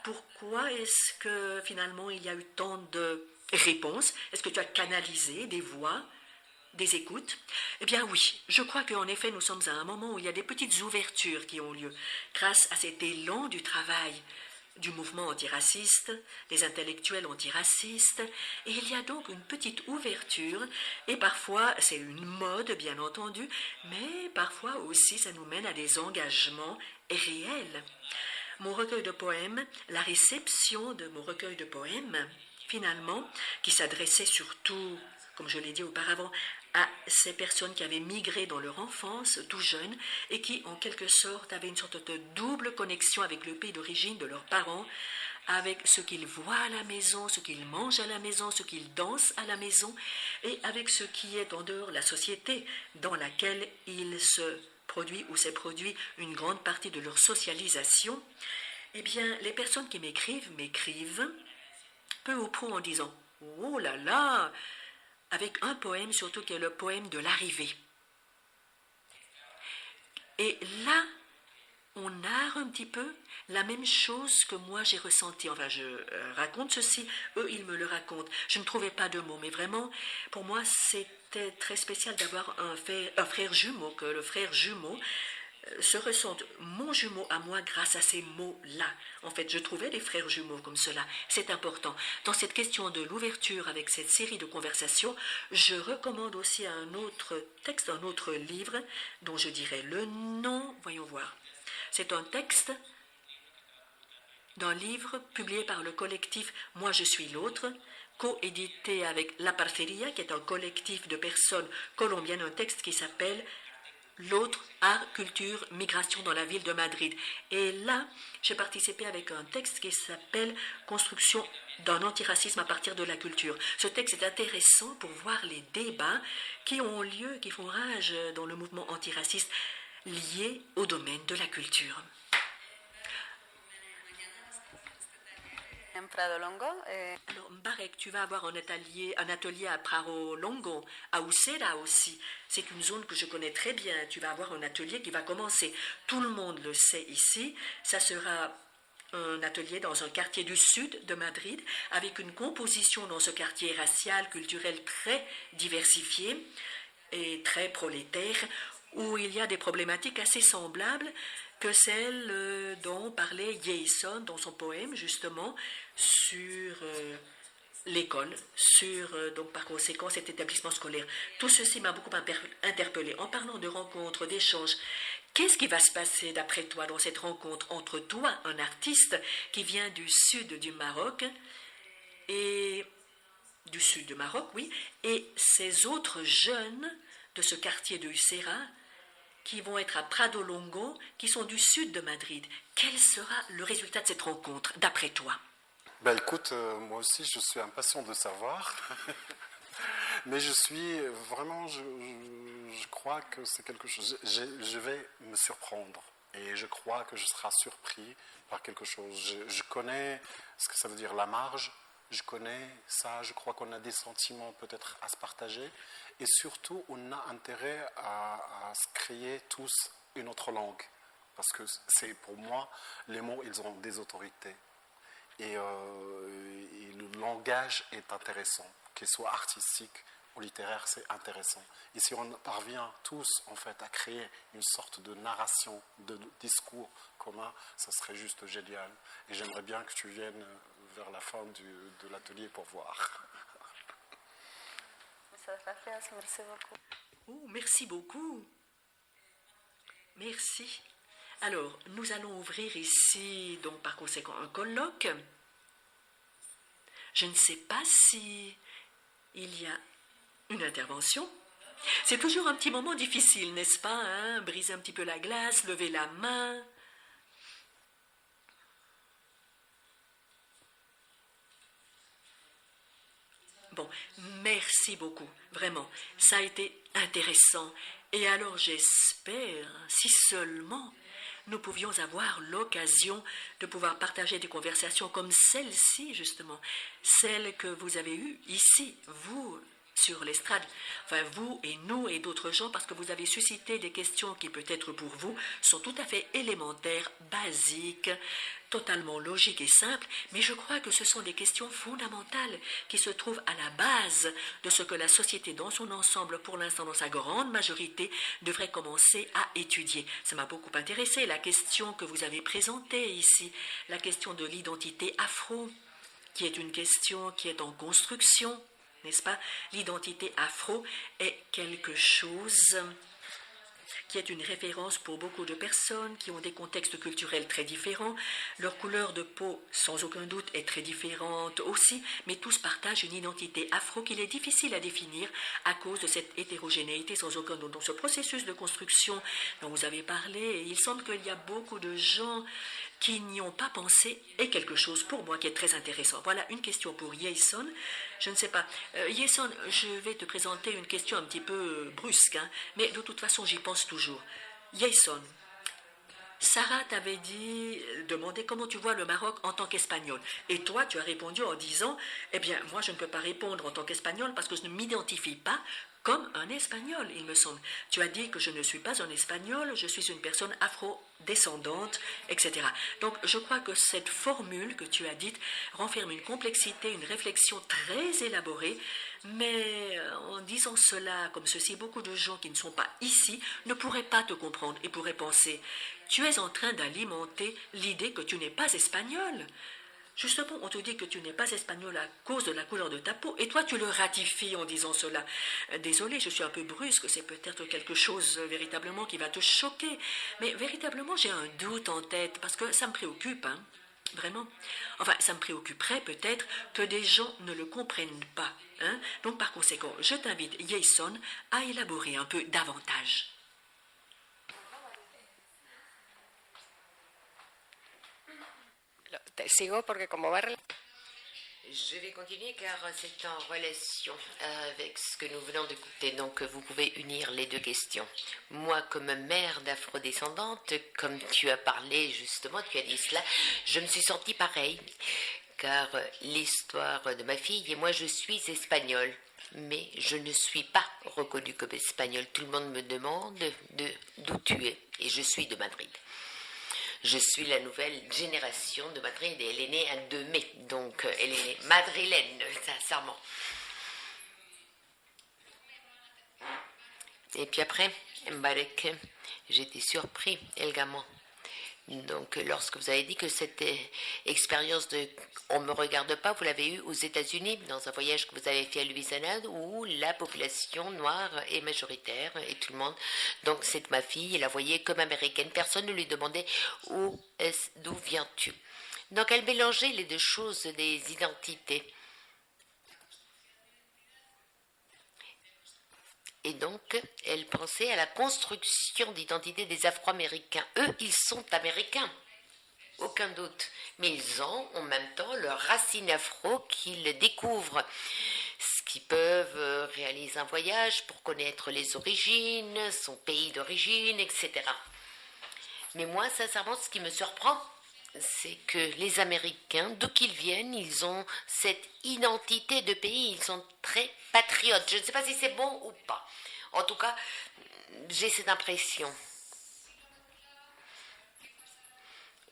Pourquoi est-ce que finalement il y a eu tant de réponses? Est-ce que tu as canalisé des voix, des écoutes? Eh bien oui, je crois qu'en effet nous sommes à un moment où il y a des petites ouvertures qui ont lieu grâce à cet élan du travail du mouvement antiraciste, des intellectuels antiracistes, et il y a donc une petite ouverture, et parfois c'est une mode bien entendu, mais parfois aussi ça nous mène à des engagements réels. Mon recueil de poèmes, la réception de mon recueil de poèmes, finalement, qui s'adressait surtout, comme je l'ai dit auparavant, à ces personnes qui avaient migré dans leur enfance, tout jeunes, et qui, en quelque sorte, avaient une sorte de double connexion avec le pays d'origine de leurs parents, avec ce qu'ils voient à la maison, ce qu'ils mangent à la maison, ce qu'ils dansent à la maison, et avec ce qui est en dehors de la société dans laquelle ils se produit ou s'est produit une grande partie de leur socialisation. Eh bien, les personnes qui m'écrivent peu ou prou en disant « Oh là là !» avec un poème surtout qui est le poème de l'arrivée. Et là, on narre un petit peu la même chose que moi j'ai ressenti. Enfin, je raconte ceci, eux ils me le racontent. Je ne trouvais pas de mots, mais vraiment, pour moi c'était très spécial d'avoir un frère jumeau, que le frère jumeau se ressente mon jumeau à moi grâce à ces mots-là. En fait, je trouvais des frères jumeaux comme cela. C'est important. Dans cette question de l'ouverture avec cette série de conversations, je recommande aussi un autre texte, un autre livre dont je dirais le nom. Voyons voir. C'est un texte d'un livre publié par le collectif Moi je suis l'autre, coédité avec La Parceria, qui est un collectif de personnes colombiennes, un texte qui s'appelle L'autre, art, culture, migration dans la ville de Madrid. Et là, j'ai participé avec un texte qui s'appelle Construction d'un antiracisme à partir de la culture. Ce texte est intéressant pour voir les débats qui ont lieu, qui font rage dans le mouvement antiraciste lié au domaine de la culture. en Prado Longo. Alors, Mbarek, tu vas avoir un atelier à Prado Longo, à Ucera aussi. C'est une zone que je connais très bien. Tu vas avoir un atelier qui va commencer. Tout le monde le sait ici. Ça sera un atelier dans un quartier du sud de Madrid, avec une composition dans ce quartier racial, culturel très diversifié et très prolétaire, où il y a des problématiques assez semblables que celle dont parlait Jason dans son poème, justement, sur l'école, sur, donc par conséquent, cet établissement scolaire. Tout ceci m'a beaucoup interpellé. En parlant de rencontres, d'échanges, qu'est-ce qui va se passer, d'après toi, dans cette rencontre entre toi, un artiste qui vient du sud du Maroc, et du sud du Maroc, oui, et ces autres jeunes de ce quartier de Ucera, qui vont être à Prado Longo, qui sont du sud de Madrid. Quel sera le résultat de cette rencontre, d'après toi? Ben écoute, moi aussi je suis impatient de savoir, mais je suis vraiment, je crois que c'est quelque chose, je vais me surprendre et je crois que je serai surpris par quelque chose. Je connais ce que ça veut dire la marge, je connais ça, je crois qu'on a des sentiments peut-être à se partager et surtout on a intérêt à se créer tous une autre langue parce que c'est pour moi, les mots ils ont des autorités et le langage est intéressant, qu'il soit artistique ou littéraire, c'est intéressant. Et si on parvient tous en fait à créer une sorte de narration, de discours commun, ça serait juste génial. Et j'aimerais bien que tu viennes vers la fin de l'atelier pour voir. Muchas gracias, merci beaucoup. Oh, merci beaucoup. Merci. Alors, nous allons ouvrir ici, donc par conséquent, un colloque. Je ne sais pas si il y a une intervention. C'est toujours un petit moment difficile, n'est-ce pas, hein? Briser un petit peu la glace, lever la main. Bon, merci beaucoup, vraiment. Ça a été intéressant. Et alors j'espère, si seulement nous pouvions avoir l'occasion de pouvoir partager des conversations comme celle-ci, justement, celle que vous avez eue ici, vous, sur l'estrade, enfin vous et nous et d'autres gens, parce que vous avez suscité des questions qui peut-être pour vous sont tout à fait élémentaires, basiques, totalement logiques et simples, mais je crois que ce sont des questions fondamentales qui se trouvent à la base de ce que la société dans son ensemble, pour l'instant dans sa grande majorité, devrait commencer à étudier. Ça m'a beaucoup intéressé, la question que vous avez présentée ici, la question de l'identité afro, qui est une question qui est en construction, n'est-ce pas? L'identité afro est quelque chose qui est une référence pour beaucoup de personnes qui ont des contextes culturels très différents. Leur couleur de peau, sans aucun doute, est très différente aussi, mais tous partagent une identité afro qu'il est difficile à définir à cause de cette hétérogénéité sans aucun doute. Donc ce processus de construction dont vous avez parlé, il semble qu'il y a beaucoup de gens qui n'y ont pas pensé est quelque chose pour moi qui est très intéressant. Voilà une question pour Jason. Je ne sais pas. Jason, je vais te présenter une question un petit peu brusque, hein, mais de toute façon, j'y pense toujours. Jason, Sarah t'avait demandé comment tu vois le Maroc en tant qu'Espagnol. Et toi, tu as répondu en disant, eh bien, moi, je ne peux pas répondre en tant qu'Espagnol parce que je ne m'identifie pas comme un Espagnol, il me semble. Tu as dit que je ne suis pas un Espagnol, je suis une personne afro-descendante, etc. Donc, je crois que cette formule que tu as dite renferme une complexité, une réflexion très élaborée, mais en disant cela comme ceci, beaucoup de gens qui ne sont pas ici ne pourraient pas te comprendre et pourraient penser « Tu es en train d'alimenter l'idée que tu n'es pas espagnol ». Justement, on te dit que tu n'es pas espagnol à cause de la couleur de ta peau, et toi tu le ratifies en disant cela. Désolé, je suis un peu brusque, c'est peut-être quelque chose véritablement qui va te choquer, mais véritablement j'ai un doute en tête, parce que ça me préoccupe, hein, vraiment. Enfin, ça me préoccuperait peut-être que des gens ne le comprennent pas, hein. Donc par conséquent, je t'invite, Jason, à élaborer un peu davantage. Sigo porque como va... Je vais continuer car c'est en relation avec ce que nous venons d'écouter. Donc, vous pouvez unir les deux questions. Moi, comme mère d'afrodescendante, comme tu as parlé justement, tu as dit cela, je me suis sentie pareil. Car l'histoire de ma fille et moi, je suis espagnole. Mais je ne suis pas reconnue comme espagnole. Tout le monde me demande d'où tu es. Et je suis de Madrid. Je suis la nouvelle génération de Madrid et elle est née un 2 mai, donc elle est madrilène, sincèrement. Et puis après, Mbarek, j'étais surpris également. Donc, lorsque vous avez dit que cette expérience de « on ne me regarde pas », vous l'avez eue aux États-Unis, dans un voyage que vous avez fait à Louisiana, où la population noire est majoritaire, et tout le monde. Donc, c'est ma fille, elle la voyait comme américaine. Personne ne lui demandait « d'où viens-tu » Donc, elle mélangeait les deux choses, des identités. Et donc, elle pensait à la construction d'identité des Afro-Américains. Eux, ils sont américains, aucun doute. Mais ils ont en même temps leurs racines afro qu'ils découvrent. Ce qu'ils peuvent réaliser un voyage pour connaître les origines, son pays d'origine, etc. Mais moi, sincèrement, ce qui me surprend, c'est que les Américains, d'où qu'ils viennent, ils ont cette identité de pays, ils sont très patriotes. Je ne sais pas si c'est bon ou pas. En tout cas, j'ai cette impression.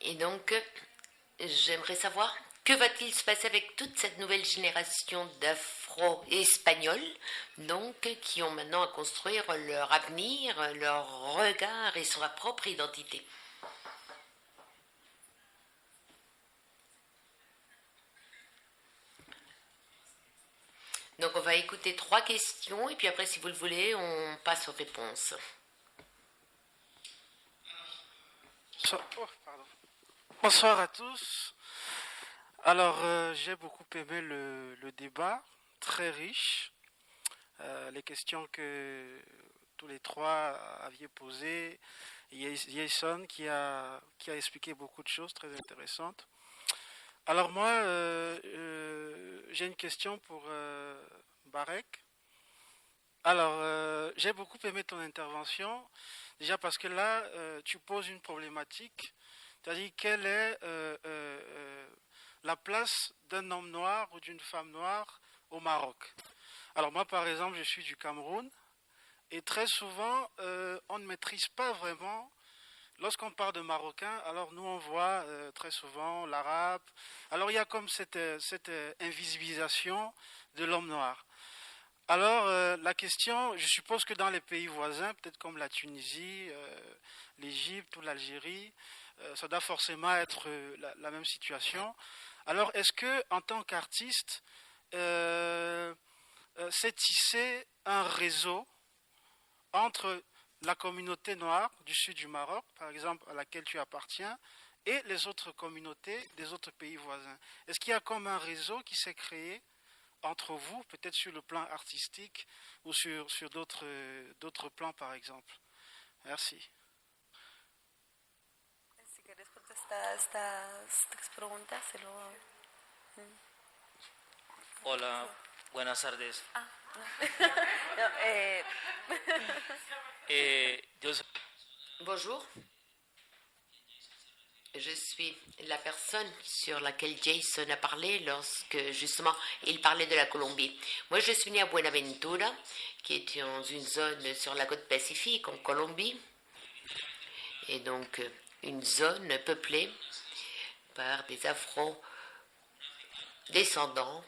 Et donc, j'aimerais savoir, que va-t-il se passer avec toute cette nouvelle génération d'Afro-Espagnols, donc, qui ont maintenant à construire leur avenir, leur regard et leur propre identité. Donc, on va écouter 3 questions et puis après, si vous le voulez, on passe aux réponses. Bonsoir. Oh, pardon. Bonsoir à tous. Alors, j'ai beaucoup aimé le débat, très riche. Les questions que tous les trois aviez posées. Jason qui a expliqué beaucoup de choses très intéressantes. Alors moi, j'ai une question pour Barek. Alors, j'ai beaucoup aimé ton intervention, déjà parce que là, tu poses une problématique, c'est-à-dire quelle est la place d'un homme noir ou d'une femme noire au Maroc. Alors moi, par exemple, je suis du Cameroun, et très souvent, on ne maîtrise pas vraiment, lorsqu'on parle de Marocain, alors nous on voit très souvent l'arabe, alors il y a comme cette invisibilisation de l'homme noir. Alors, la question, je suppose que dans les pays voisins, peut-être comme la Tunisie, l'Égypte ou l'Algérie, ça doit forcément être la même situation. Alors, est-ce que, en tant qu'artiste, c'est tisser un réseau entre la communauté noire du sud du Maroc, par exemple, à laquelle tu appartiens, et les autres communautés des autres pays voisins? Est-ce qu'il y a comme un réseau qui s'est créé entre vous, peut-être sur le plan artistique ou sur d'autres plans, par exemple? Merci. Si quieres contestar estas preguntas, y luego... Hola, buenas tardes. No, Yo soy Bonjour. Je suis la personne sur laquelle Jason a parlé lorsque, justement, il parlait de la Colombie. Moi, je suis née à Buenaventura, qui est dans une zone sur la côte Pacifique, en Colombie, et donc une zone peuplée par des afro-descendants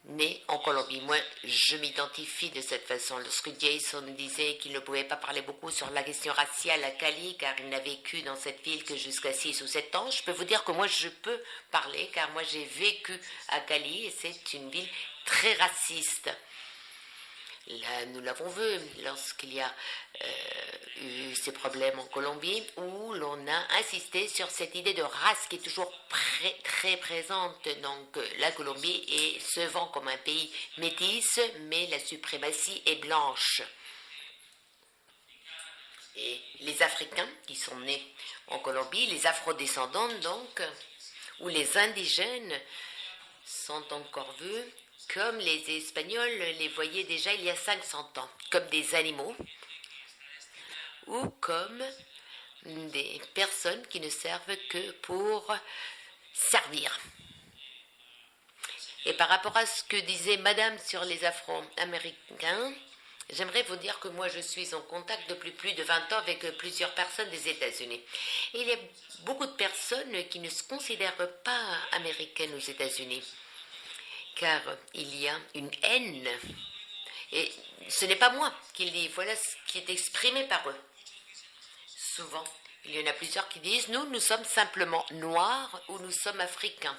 nés en Colombie. Moi, je m'identifie de cette façon. Lorsque Jason disait qu'il ne pouvait pas parler beaucoup sur la question raciale à Cali, car il n'a vécu dans cette ville que jusqu'à 6 ou 7 ans, je peux vous dire que moi, je peux parler, car moi, j'ai vécu à Cali, et c'est une ville très raciste. Là, nous l'avons vu lorsqu'il y a eu ces problèmes en Colombie, où l'on a insisté sur cette idée de race qui est toujours très présente. Donc la Colombie se vend comme un pays métis, mais la suprématie est blanche. Et les Africains qui sont nés en Colombie, les afrodescendants donc, ou les indigènes, sont encore vus comme les Espagnols les voyaient déjà il y a 500 ans, comme des animaux ou comme des personnes qui ne servent que pour servir. Et par rapport à ce que disait Madame sur les Afro-Américains, j'aimerais vous dire que moi je suis en contact depuis plus de 20 ans avec plusieurs personnes des États-Unis. Et il y a beaucoup de personnes qui ne se considèrent pas américaines aux États-Unis, car il y a une haine. Et ce n'est pas moi qui le dis, voilà ce qui est exprimé par eux. Souvent, il y en a plusieurs qui disent, nous sommes simplement noirs ou nous sommes africains.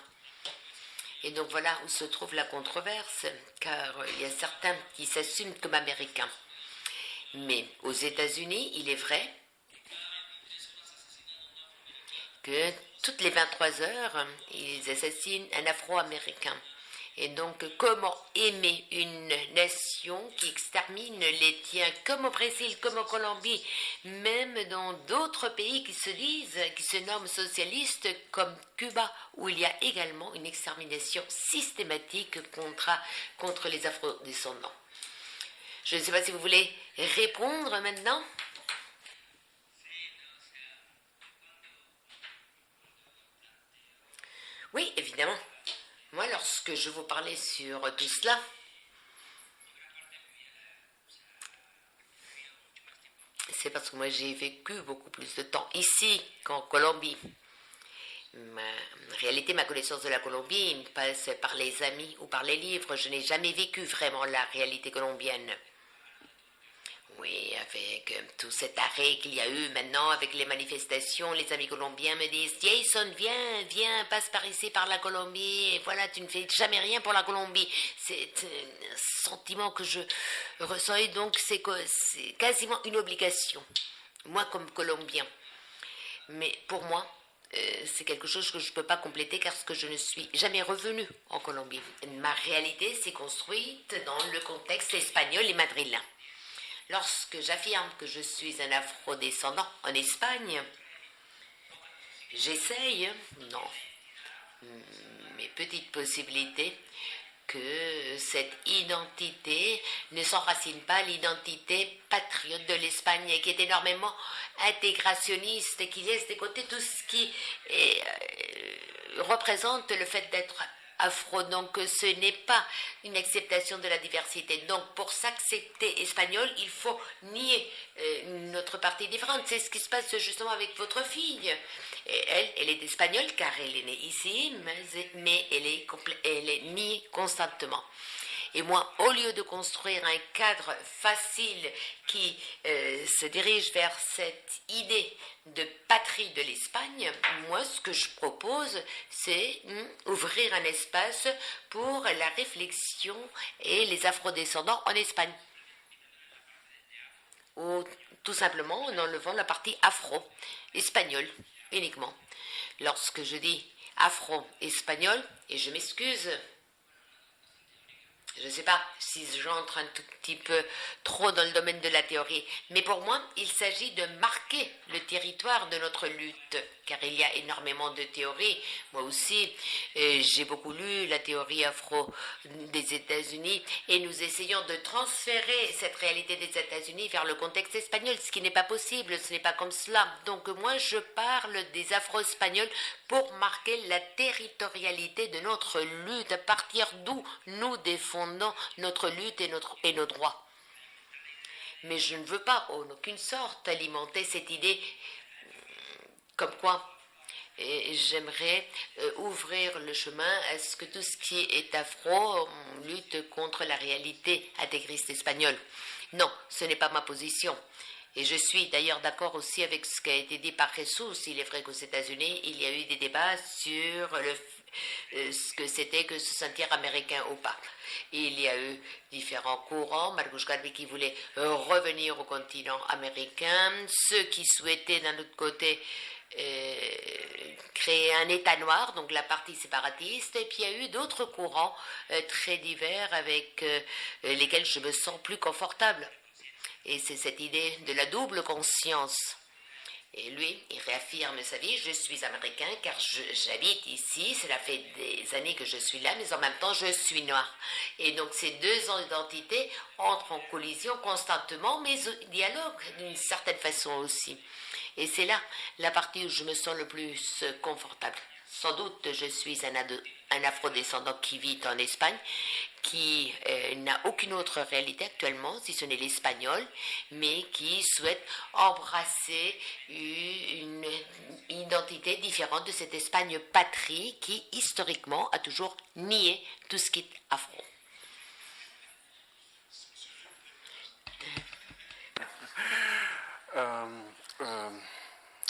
Et donc voilà où se trouve la controverse, car il y a certains qui s'assument comme américains. Mais aux États-Unis, il est vrai que toutes les 23 heures, ils assassinent un Afro-Américain. Et donc, comment aimer une nation qui extermine les tiens, comme au Brésil, comme en Colombie, même dans d'autres pays qui se nomment socialistes, comme Cuba, où il y a également une extermination systématique contre les afrodescendants. Je ne sais pas si vous voulez répondre maintenant. Oui, évidemment. Moi, lorsque je vous parlais sur tout cela, c'est parce que moi j'ai vécu beaucoup plus de temps ici qu'en Colombie. Ma connaissance de la Colombie passe par les amis ou par les livres. Je n'ai jamais vécu vraiment la réalité colombienne. Oui, avec tout cet arrêt qu'il y a eu maintenant, avec les manifestations, les amis colombiens me disent « Jason, viens, passe par ici, par la Colombie, et voilà, tu ne fais jamais rien pour la Colombie. » C'est un sentiment que je ressens, et donc c'est quasiment une obligation, moi comme Colombien. Mais pour moi, c'est quelque chose que je ne peux pas compléter car je ne suis jamais revenue en Colombie. Ma réalité s'est construite dans le contexte espagnol et madrilène. Lorsque j'affirme que je suis un afrodescendant en Espagne, j'essaye, non, mes petites possibilités, que cette identité ne s'enracine pas l'identité patriote de l'Espagne qui est énormément intégrationniste et qui laisse de côté tout ce qui représente le fait d'être afro. Donc ce n'est pas une acceptation de la diversité. Donc pour s'accepter espagnol, il faut nier notre partie différente. C'est ce qui se passe justement avec votre fille. Et elle est espagnole car elle est née ici, mais elle est niée constamment. Et moi, au lieu de construire un cadre facile qui se dirige vers cette idée de patrie de l'Espagne, moi, ce que je propose, c'est ouvrir un espace pour la réflexion et les afrodescendants en Espagne. Ou tout simplement en enlevant la partie afro-espagnole uniquement. Lorsque je dis afro-espagnol, et je m'excuse, je ne sais pas si j'entre un tout petit peu trop dans le domaine de la théorie, mais pour moi, il s'agit de marquer le territoire de notre lutte, car il y a énormément de théories. Moi aussi, j'ai beaucoup lu la théorie afro des États-Unis, et nous essayons de transférer cette réalité des États-Unis vers le contexte espagnol, ce qui n'est pas possible, ce n'est pas comme cela. Donc moi, je parle des afro-espagnols pour marquer la territorialité de notre lutte, à partir d'où nous défendons notre lutte et nos droits. Mais je ne veux pas en aucune sorte alimenter cette idée comme quoi j'aimerais ouvrir le chemin à ce que tout ce qui est afro lutte contre la réalité intégriste espagnole. Non, ce n'est pas ma position. Et je suis d'ailleurs d'accord aussi avec ce qui a été dit par Jesus. Il est vrai qu'aux États-Unis, il y a eu des débats sur ce que c'était que se sentir américain ou pas. Il y a eu différents courants. Marcus Garvey qui voulait revenir au continent américain, ceux qui souhaitaient d'un autre côté créer un État noir, donc la partie séparatiste, et puis il y a eu d'autres courants très divers avec lesquels je me sens plus confortable. Et c'est cette idée de la double conscience. Et lui, il réaffirme sa vie, je suis américain car j'habite ici, cela fait des années que je suis là, mais en même temps je suis noir. Et donc ces deux identités entrent en collision constamment, mais dialoguent d'une certaine façon aussi. Et c'est là la partie où je me sens le plus confortable. Sans doute, je suis un afrodescendant qui vit en Espagne, qui n'a aucune autre réalité actuellement, si ce n'est l'espagnol, mais qui souhaite embrasser une identité différente de cette Espagne patrie qui, historiquement, a toujours nié tout ce qui est afro.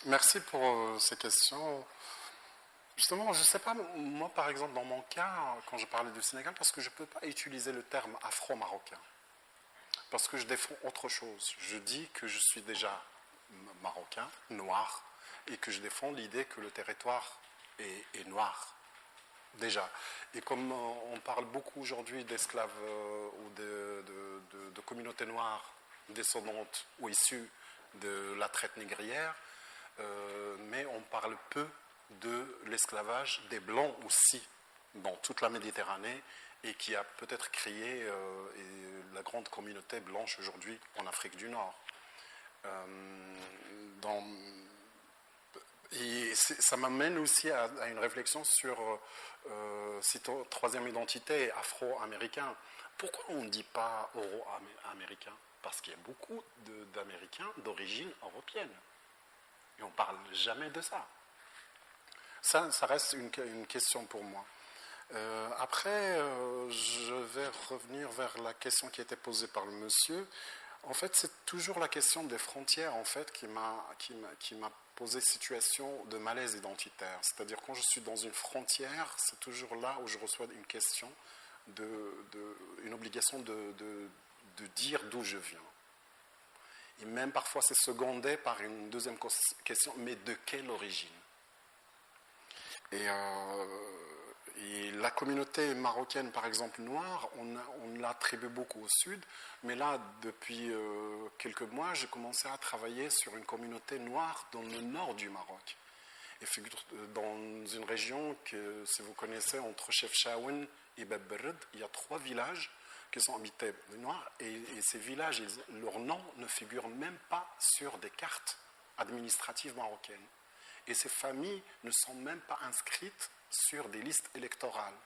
Merci pour ces questions. Justement, je ne sais pas, moi par exemple, dans mon cas, quand je parlais du Sénégal, parce que je ne peux pas utiliser le terme afro-marocain, parce que je défends autre chose. Je dis que je suis déjà marocain, noir, et que je défends l'idée que le territoire est noir, déjà. Et comme on parle beaucoup aujourd'hui d'esclaves ou de communautés noires descendantes ou issues de la traite négrière, mais on parle peu de l'esclavage des Blancs aussi, dans toute la Méditerranée, et qui a peut-être créé la grande communauté blanche aujourd'hui en Afrique du Nord. Et ça m'amène aussi à une réflexion sur cette troisième identité afro-américain. Pourquoi on ne dit pas euro-américain? Parce qu'il y a beaucoup d'Américains d'origine européenne. Et on ne parle jamais de ça. Ça reste une question pour moi. Après, je vais revenir vers la question qui a été posée par le monsieur. En fait, c'est toujours la question des frontières en fait, qui m'a posé situation de malaise identitaire. C'est-à-dire quand je suis dans une frontière, c'est toujours là où je reçois une question, une obligation de dire d'où je viens. Et même parfois, c'est secondé par une deuxième question, mais de quelle origine? Et la communauté marocaine, par exemple, noire, on l'attribue beaucoup au sud, mais là, depuis quelques mois, j'ai commencé à travailler sur une communauté noire dans le nord du Maroc. Et dans une région que, si vous connaissez, entre Chefchaouen et Bab Berred, il y a 3 villages qui sont habités de noirs, et ces villages, leurs noms ne figurent même pas sur des cartes administratives marocaines. Et ces familles ne sont même pas inscrites sur des listes électorales.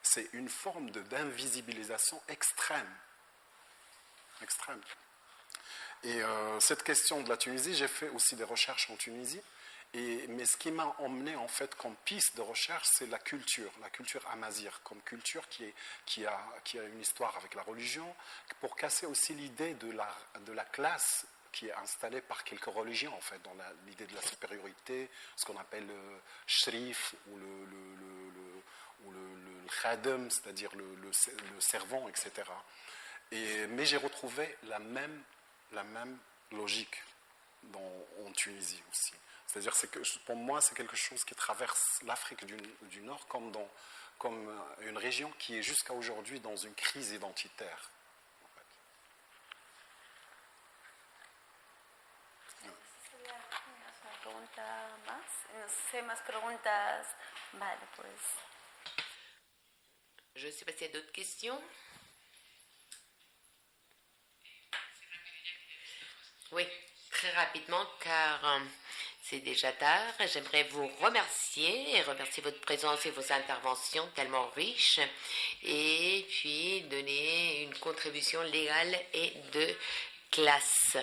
C'est une forme d'invisibilisation extrême. Extrême. Et cette question de la Tunisie, j'ai fait aussi des recherches en Tunisie, mais ce qui m'a emmené en fait comme piste de recherche, c'est la culture amazigh, comme culture qui a une histoire avec la religion, pour casser aussi l'idée de la classe qui est installée par quelques religions, en fait, dans l'idée de la supériorité, ce qu'on appelle le shrif ou le khadem, c'est-à-dire le servant, etc. Mais j'ai retrouvé la même logique en Tunisie aussi. C'est-à-dire que pour moi, c'est quelque chose qui traverse l'Afrique du Nord comme une région qui est jusqu'à aujourd'hui dans une crise identitaire. Je ne sais pas s'il y a d'autres questions. Oui, très rapidement, car c'est déjà tard. J'aimerais vous remercier et remercier votre présence et vos interventions tellement riches, et puis donner une contribution légale et de classe.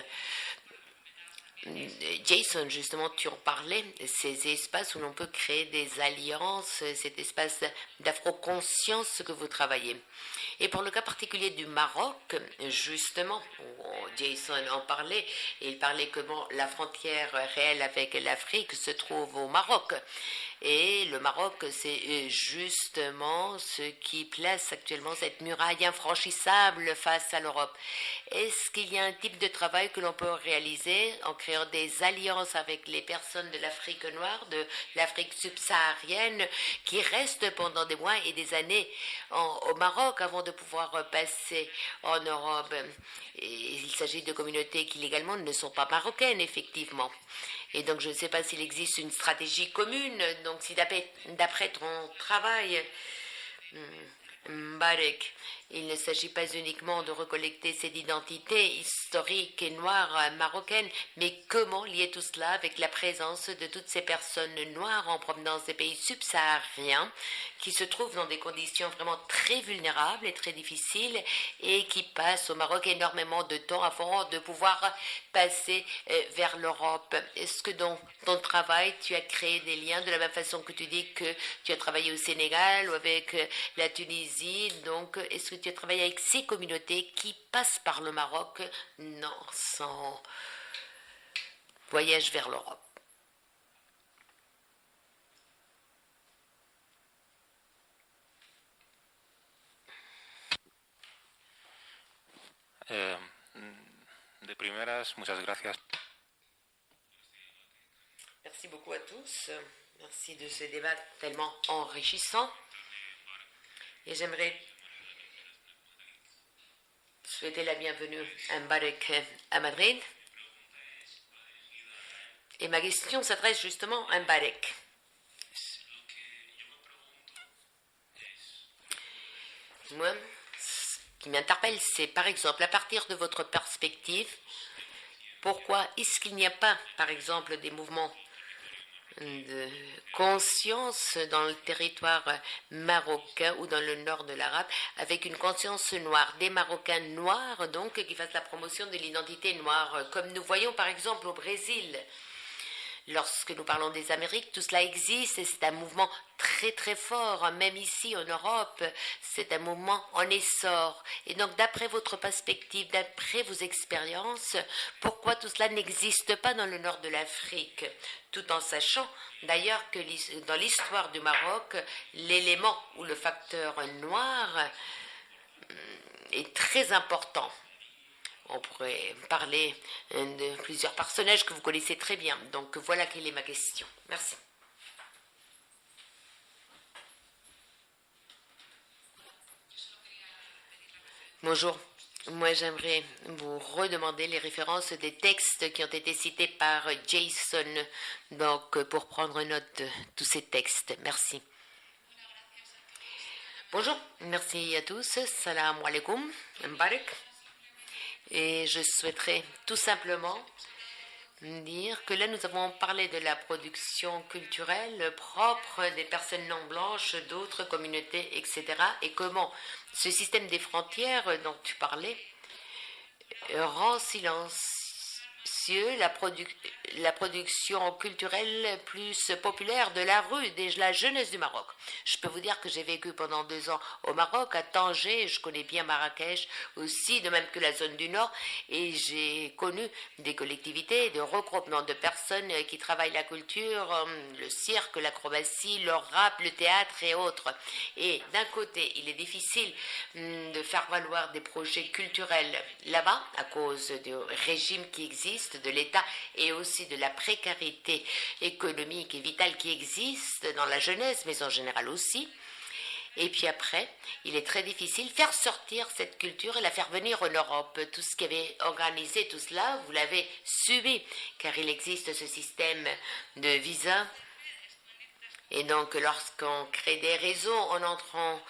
Jason, justement, tu en parlais, ces espaces où l'on peut créer des alliances, cet espace d'afro-conscience que vous travaillez. Et pour le cas particulier du Maroc, justement, Jason en parlait, et il parlait comment la frontière réelle avec l'Afrique se trouve au Maroc. Et le Maroc, c'est justement ce qui place actuellement cette muraille infranchissable face à l'Europe. Est-ce qu'il y a un type de travail que l'on peut réaliser en créant des alliances avec les personnes de l'Afrique noire, de l'Afrique subsaharienne, qui restent pendant des mois et des années au Maroc avant de pouvoir passer en Europe? Et il s'agit de communautés qui légalement ne sont pas marocaines, effectivement. Et donc je ne sais pas s'il existe une stratégie commune. Donc si d'après ton travail, Mbarek, il ne s'agit pas uniquement de recollecter cette identité historique et noire marocaine, mais comment lier tout cela avec la présence de toutes ces personnes noires en provenance des pays subsahariens qui se trouvent dans des conditions vraiment très vulnérables et très difficiles et qui passent au Maroc énormément de temps avant de pouvoir passer vers l'Europe. Est-ce que dans ton travail, tu as créé des liens de la même façon que tu dis que tu as travaillé au Sénégal ou avec la Tunisie? Donc, est-ce que tu as travaillé avec ces communautés qui passent par le Maroc sans voyage vers l'Europe? De primeras, muchas gracias. Merci beaucoup à tous. Merci de ce débat tellement enrichissant. Et j'aimerais souhaiter la bienvenue à Mbarek à Madrid. Et ma question s'adresse justement à Mbarek. Moi, ce qui m'interpelle, c'est par exemple, à partir de votre perspective, pourquoi est-ce qu'il n'y a pas, par exemple, des mouvements de conscience dans le territoire marocain ou dans le nord de l'Arabe, avec une conscience noire, des Marocains noirs donc qui fassent la promotion de l'identité noire, comme nous voyons par exemple au Brésil. Lorsque nous parlons des Amériques, tout cela existe et c'est un mouvement très très fort, même ici en Europe, c'est un mouvement en essor. Et donc d'après votre perspective, d'après vos expériences, pourquoi tout cela n'existe pas dans le nord de l'Afrique? Tout en sachant d'ailleurs que dans l'histoire du Maroc, l'élément ou le facteur noir est très important. on pourrait parler de plusieurs personnages que vous connaissez très bien. Donc voilà quelle est ma question. Merci. Bonjour. Moi, j'aimerais vous redemander les références des textes qui ont été cités par Jason, donc pour prendre note de tous ces textes. Merci. Bonjour, merci à tous. Salam alaikum, Mbarak. Et je souhaiterais tout simplement dire que là, nous avons parlé de la production culturelle propre des personnes non blanches, d'autres communautés, etc. Et comment ce système des frontières dont tu parlais rend silencieux la production culturelle plus populaire de la rue, de la jeunesse du Maroc. Je peux vous dire que j'ai vécu pendant 2 ans au Maroc, à Tanger, je connais bien Marrakech aussi, de même que la zone du Nord, et j'ai connu des collectivités, des regroupements de personnes qui travaillent la culture, le cirque, l'acrobatie, le rap, le théâtre et autres. Et d'un côté, il est difficile de faire valoir des projets culturels là-bas, à cause du régime qui existe, de l'État et aussi de la précarité économique et vitale qui existe dans la jeunesse, mais en général aussi. Et puis après, il est très difficile de faire sortir cette culture et la faire venir en Europe. Tout ce qui avait organisé tout cela, vous l'avez subi, car il existe ce système de visa. Et donc, lorsqu'on crée des réseaux en entrant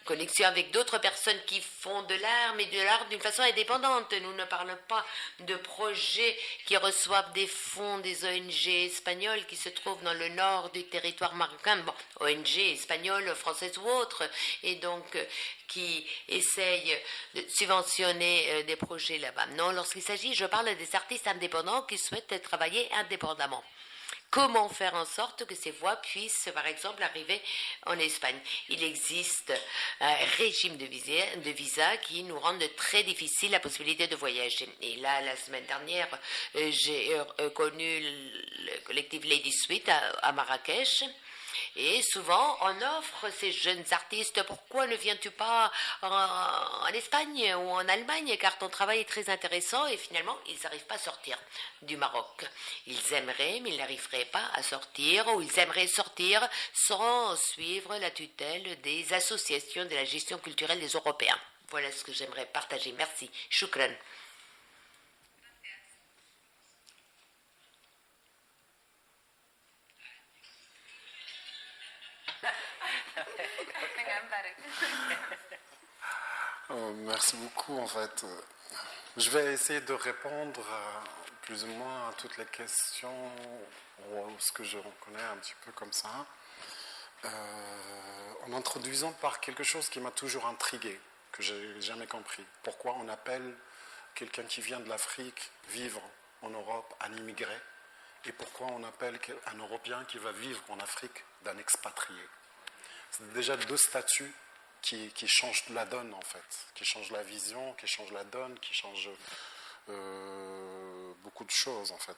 connexion avec d'autres personnes qui font de l'art, mais de l'art d'une façon indépendante. Nous ne parlons pas de projets qui reçoivent des fonds des ONG espagnoles qui se trouvent dans le nord du territoire marocain, bon, ONG espagnoles, françaises ou autres, et donc qui essayent de subventionner des projets là-bas. Non, lorsqu'il s'agit, je parle des artistes indépendants qui souhaitent travailler indépendamment. Comment faire en sorte que ces voix puissent, par exemple, arriver en Espagne? Il existe un régime de visa qui nous rend très difficile la possibilité de voyager. Et là, la semaine dernière, j'ai connu le collectif Lady Suite à Marrakech. Et souvent, on offre ces jeunes artistes, pourquoi ne viens-tu pas en Espagne ou en Allemagne, car ton travail est très intéressant, et finalement, ils n'arrivent pas à sortir du Maroc. Ils aimeraient, mais ils n'arriveraient pas à sortir, ou ils aimeraient sortir sans suivre la tutelle des associations de la gestion culturelle des Européens. Voilà ce que j'aimerais partager. Merci. Shukran. Merci beaucoup, en fait. Je vais essayer de répondre plus ou moins à toutes les questions, ou ce que je reconnais un petit peu comme ça, en introduisant par quelque chose qui m'a toujours intrigué, que je n'ai jamais compris. Pourquoi on appelle quelqu'un qui vient de l'Afrique vivre en Europe un immigré, et pourquoi on appelle un Européen qui va vivre en Afrique d'un expatrié. C'est déjà 2 statuts qui changent la donne, en fait, qui changent la vision, qui changent la donne, qui changent beaucoup de choses, en fait.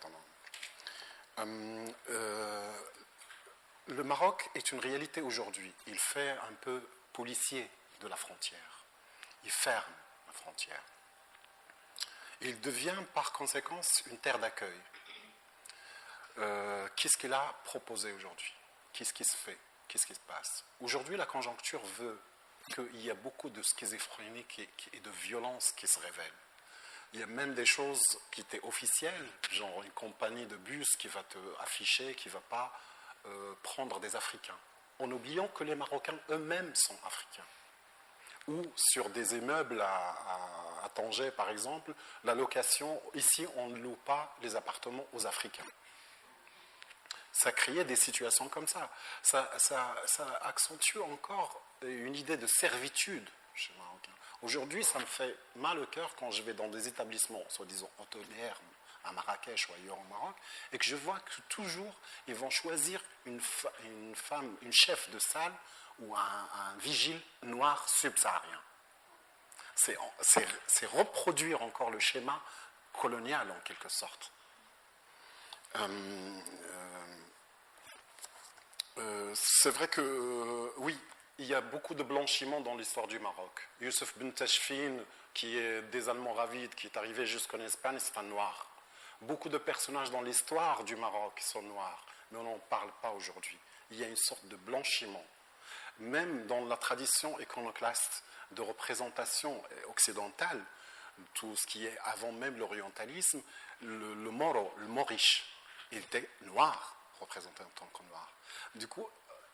Le Maroc est une réalité aujourd'hui. Il fait un peu policier de la frontière. Il ferme la frontière. Il devient par conséquence une terre d'accueil. Qu'est-ce qu'il a proposé aujourd'hui? Qu'est-ce qui se fait? Qu'est-ce qui se passe? Aujourd'hui, la conjoncture veut qu'il y a beaucoup de schizophrénie et de violence qui se révèlent. Il y a même des choses qui étaient officielles, genre une compagnie de bus qui va te afficher, qui ne va pas prendre des Africains, en oubliant que les Marocains eux-mêmes sont africains. Ou sur des immeubles à Tanger, par exemple, la location, ici, on ne loue pas les appartements aux Africains. Ça créait des situations comme ça. Ça accentue encore une idée de servitude chez les Marocains. Aujourd'hui, ça me fait mal au cœur quand je vais dans des établissements, soi-disant hôteliers, à Marrakech ou ailleurs au Maroc, et que je vois que toujours, ils vont choisir une femme, une chef de salle ou un vigile noir subsaharien. C'est reproduire encore le schéma colonial, en quelque sorte. C'est vrai que, oui, il y a beaucoup de blanchiment dans l'histoire du Maroc. Youssef Ben Tachfin, qui est des Allemands ravides, qui est arrivé jusqu'en Espagne, c'est un noir. Beaucoup de personnages dans l'histoire du Maroc sont noirs, mais on n'en parle pas aujourd'hui. Il y a une sorte de blanchiment. Même dans la tradition iconoclaste de représentation occidentale, tout ce qui est avant même l'orientalisme, le Moro, le Moriche, il était noir, représenté en tant que noir. Du coup,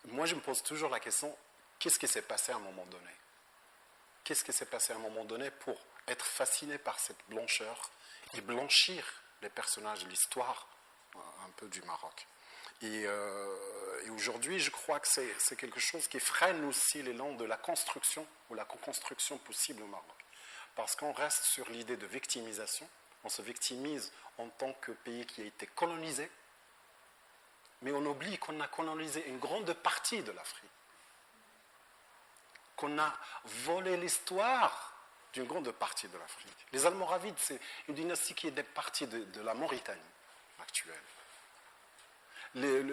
moi je me pose toujours la question, qu'est-ce qui s'est passé à un moment donné? Qu'est-ce qui s'est passé à un moment donné pour être fasciné par cette blancheur et blanchir les personnages de l'histoire un peu du Maroc? Et aujourd'hui, je crois que c'est quelque chose qui freine aussi l'élan de la construction ou la co-construction possible au Maroc. Parce qu'on reste sur l'idée de victimisation, on se victimise en tant que pays qui a été colonisé, mais on oublie qu'on a colonisé une grande partie de l'Afrique, qu'on a volé l'histoire d'une grande partie de l'Afrique. Les Almoravides, c'est une dynastie qui est partie de la Mauritanie actuelle. Le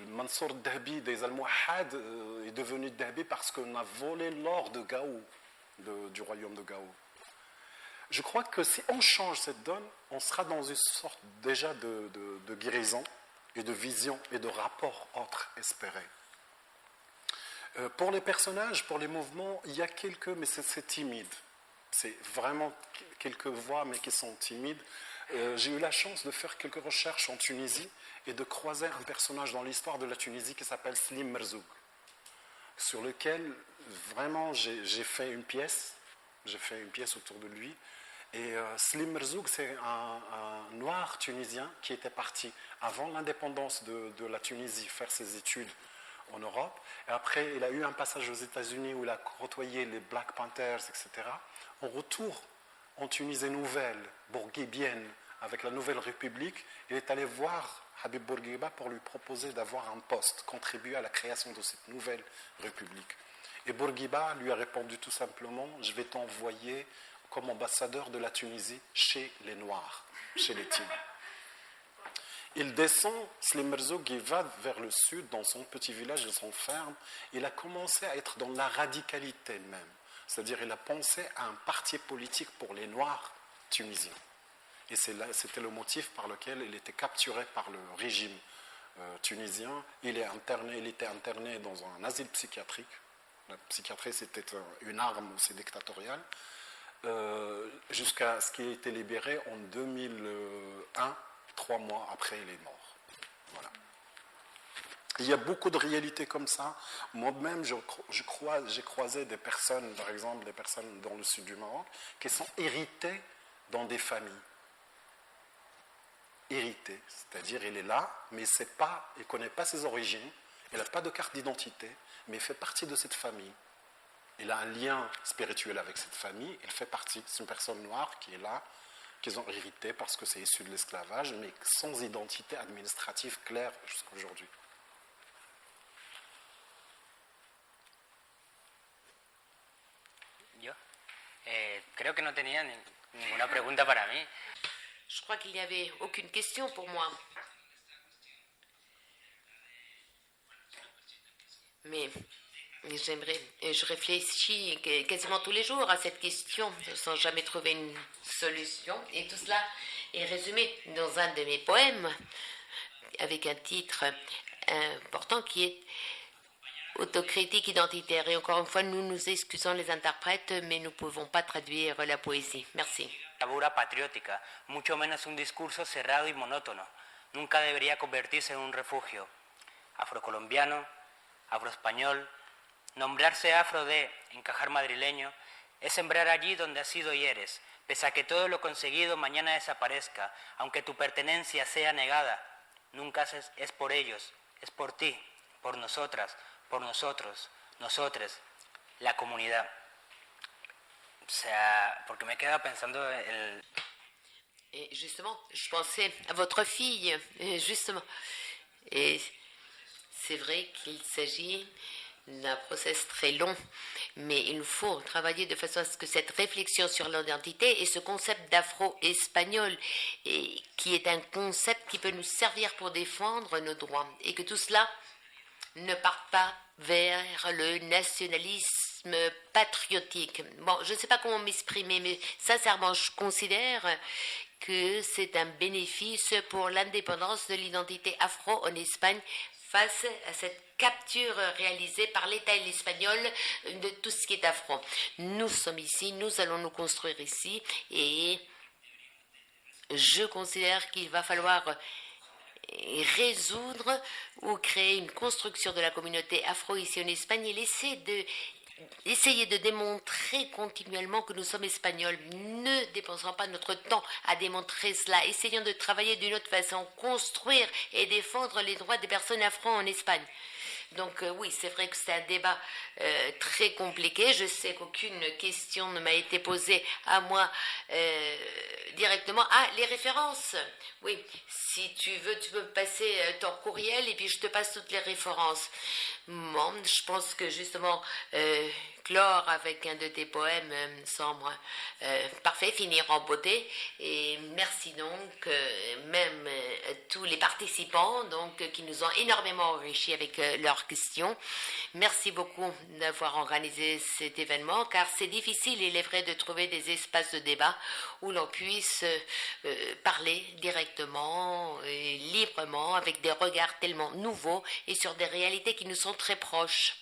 Mansour Dahbi des Almohades est devenu Dahbi parce qu'on a volé l'or de Gao, du royaume de Gao. Je crois que si on change cette donne, on sera dans une sorte déjà de guérison et de vision et de rapport entre espérés. Pour les personnages, pour les mouvements, il y a quelques, mais c'est timide. C'est vraiment quelques voix, mais qui sont timides. J'ai eu la chance de faire quelques recherches en Tunisie et de croiser un personnage dans l'histoire de la Tunisie qui s'appelle Slim Merzoug, sur lequel vraiment j'ai fait une pièce autour de lui. Et Slim Merzoug, c'est un noir tunisien qui était parti avant l'indépendance de la Tunisie faire ses études en Europe. Et après, il a eu un passage aux États-Unis où il a côtoyé les Black Panthers, etc. En retour, en Tunisie nouvelle, bourguibienne, avec la Nouvelle République, il est allé voir Habib Bourguiba pour lui proposer d'avoir un poste, contribuer à la création de cette Nouvelle République. Et Bourguiba lui a répondu tout simplement, je vais t'envoyer comme ambassadeur de la Tunisie chez les Noirs, chez les Tibes. Il descend, Slim Merzoug, il va vers le sud, dans son petit village, dans son ferme. Il a commencé à être dans la radicalité même. C'est-à-dire il a pensé à un parti politique pour les Noirs tunisiens. Et c'était le motif par lequel il était capturé par le régime tunisien. Il était interné dans un asile psychiatrique. La psychiatrie, c'était une arme aussi dictatoriale. Jusqu'à ce qu'il ait été libéré en 2001, 3 mois après il est mort. Voilà. Il y a beaucoup de réalités comme ça. Moi-même, j'ai croisé des personnes, par exemple, des personnes dans le sud du Maroc, qui sont héritées dans des familles. Hérité, c'est-à-dire il est là, mais il ne connaît pas ses origines, il n'a pas de carte d'identité, mais il fait partie de cette famille. Il a un lien spirituel avec cette famille, il fait partie, c'est une personne noire qui est là, qu'ils ont hérité parce que c'est issu de l'esclavage, mais sans identité administrative claire jusqu'à aujourd'hui. Yo creo que no tenía ninguna pregunta para mí. Je crois qu'il n'y avait aucune question pour moi. Mais je réfléchis quasiment tous les jours à cette question sans jamais trouver une solution. Et tout cela est résumé dans un de mes poèmes avec un titre important qui est autocritique identitaire. Et encore une fois, nous nous excusons les interprètes, mais nous ne pouvons pas traduire la poésie. Merci. Bravura patriótica, mucho menos un discurso cerrado y monótono. Nunca debería convertirse en un refugio. Afrocolombiano, afroespañol, nombrarse afro de encajar madrileño es sembrar allí donde has sido y eres, pese a que todo lo conseguido mañana desaparezca, aunque tu pertenencia sea negada. Nunca es por ellos, es por ti, por nosotras, por nosotros, nosotres, la comunidad. O sea, porque me queda pensando Et justement, je pensais à votre fille, justement. Et c'est vrai qu'il s'agit d'un process très long, mais il faut travailler de façon à ce que cette réflexion sur l'identité et ce concept d'afro-espagnol, qui est un concept qui peut nous servir pour défendre nos droits, et que tout cela ne partent pas vers le nationalisme patriotique. Bon, je ne sais pas comment m'exprimer, mais sincèrement, je considère que c'est un bénéfice pour l'indépendance de l'identité afro en Espagne face à cette capture réalisée par l'État espagnol de tout ce qui est afro. Nous sommes ici, nous allons nous construire ici et je considère qu'il va falloir résoudre ou créer une construction de la communauté afro ici en Espagne et essayer de démontrer continuellement que nous sommes espagnols. Ne dépensons pas notre temps à démontrer cela. Essayons de travailler d'une autre façon, construire et défendre les droits des personnes afro en Espagne. Donc oui, c'est vrai que c'est un débat très compliqué. Je sais qu'aucune question ne m'a été posée à moi directement. Ah, les références. Oui, si tu veux, tu peux me passer ton courriel et puis je te passe toutes les références. Bon, je pense que justement, clore avec un de tes poèmes me semble parfait, finir en beauté. Et merci donc même tous les participants donc qui nous ont énormément enrichis avec leurs questions. Merci beaucoup d'avoir organisé cet événement car c'est difficile, il est vrai, de trouver des espaces de débat où l'on puisse parler directement et librement avec des regards tellement nouveaux et sur des réalités qui nous sont très proches.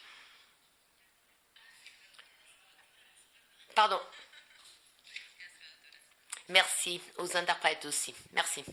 Pardon. Merci aux interprètes aussi. Merci.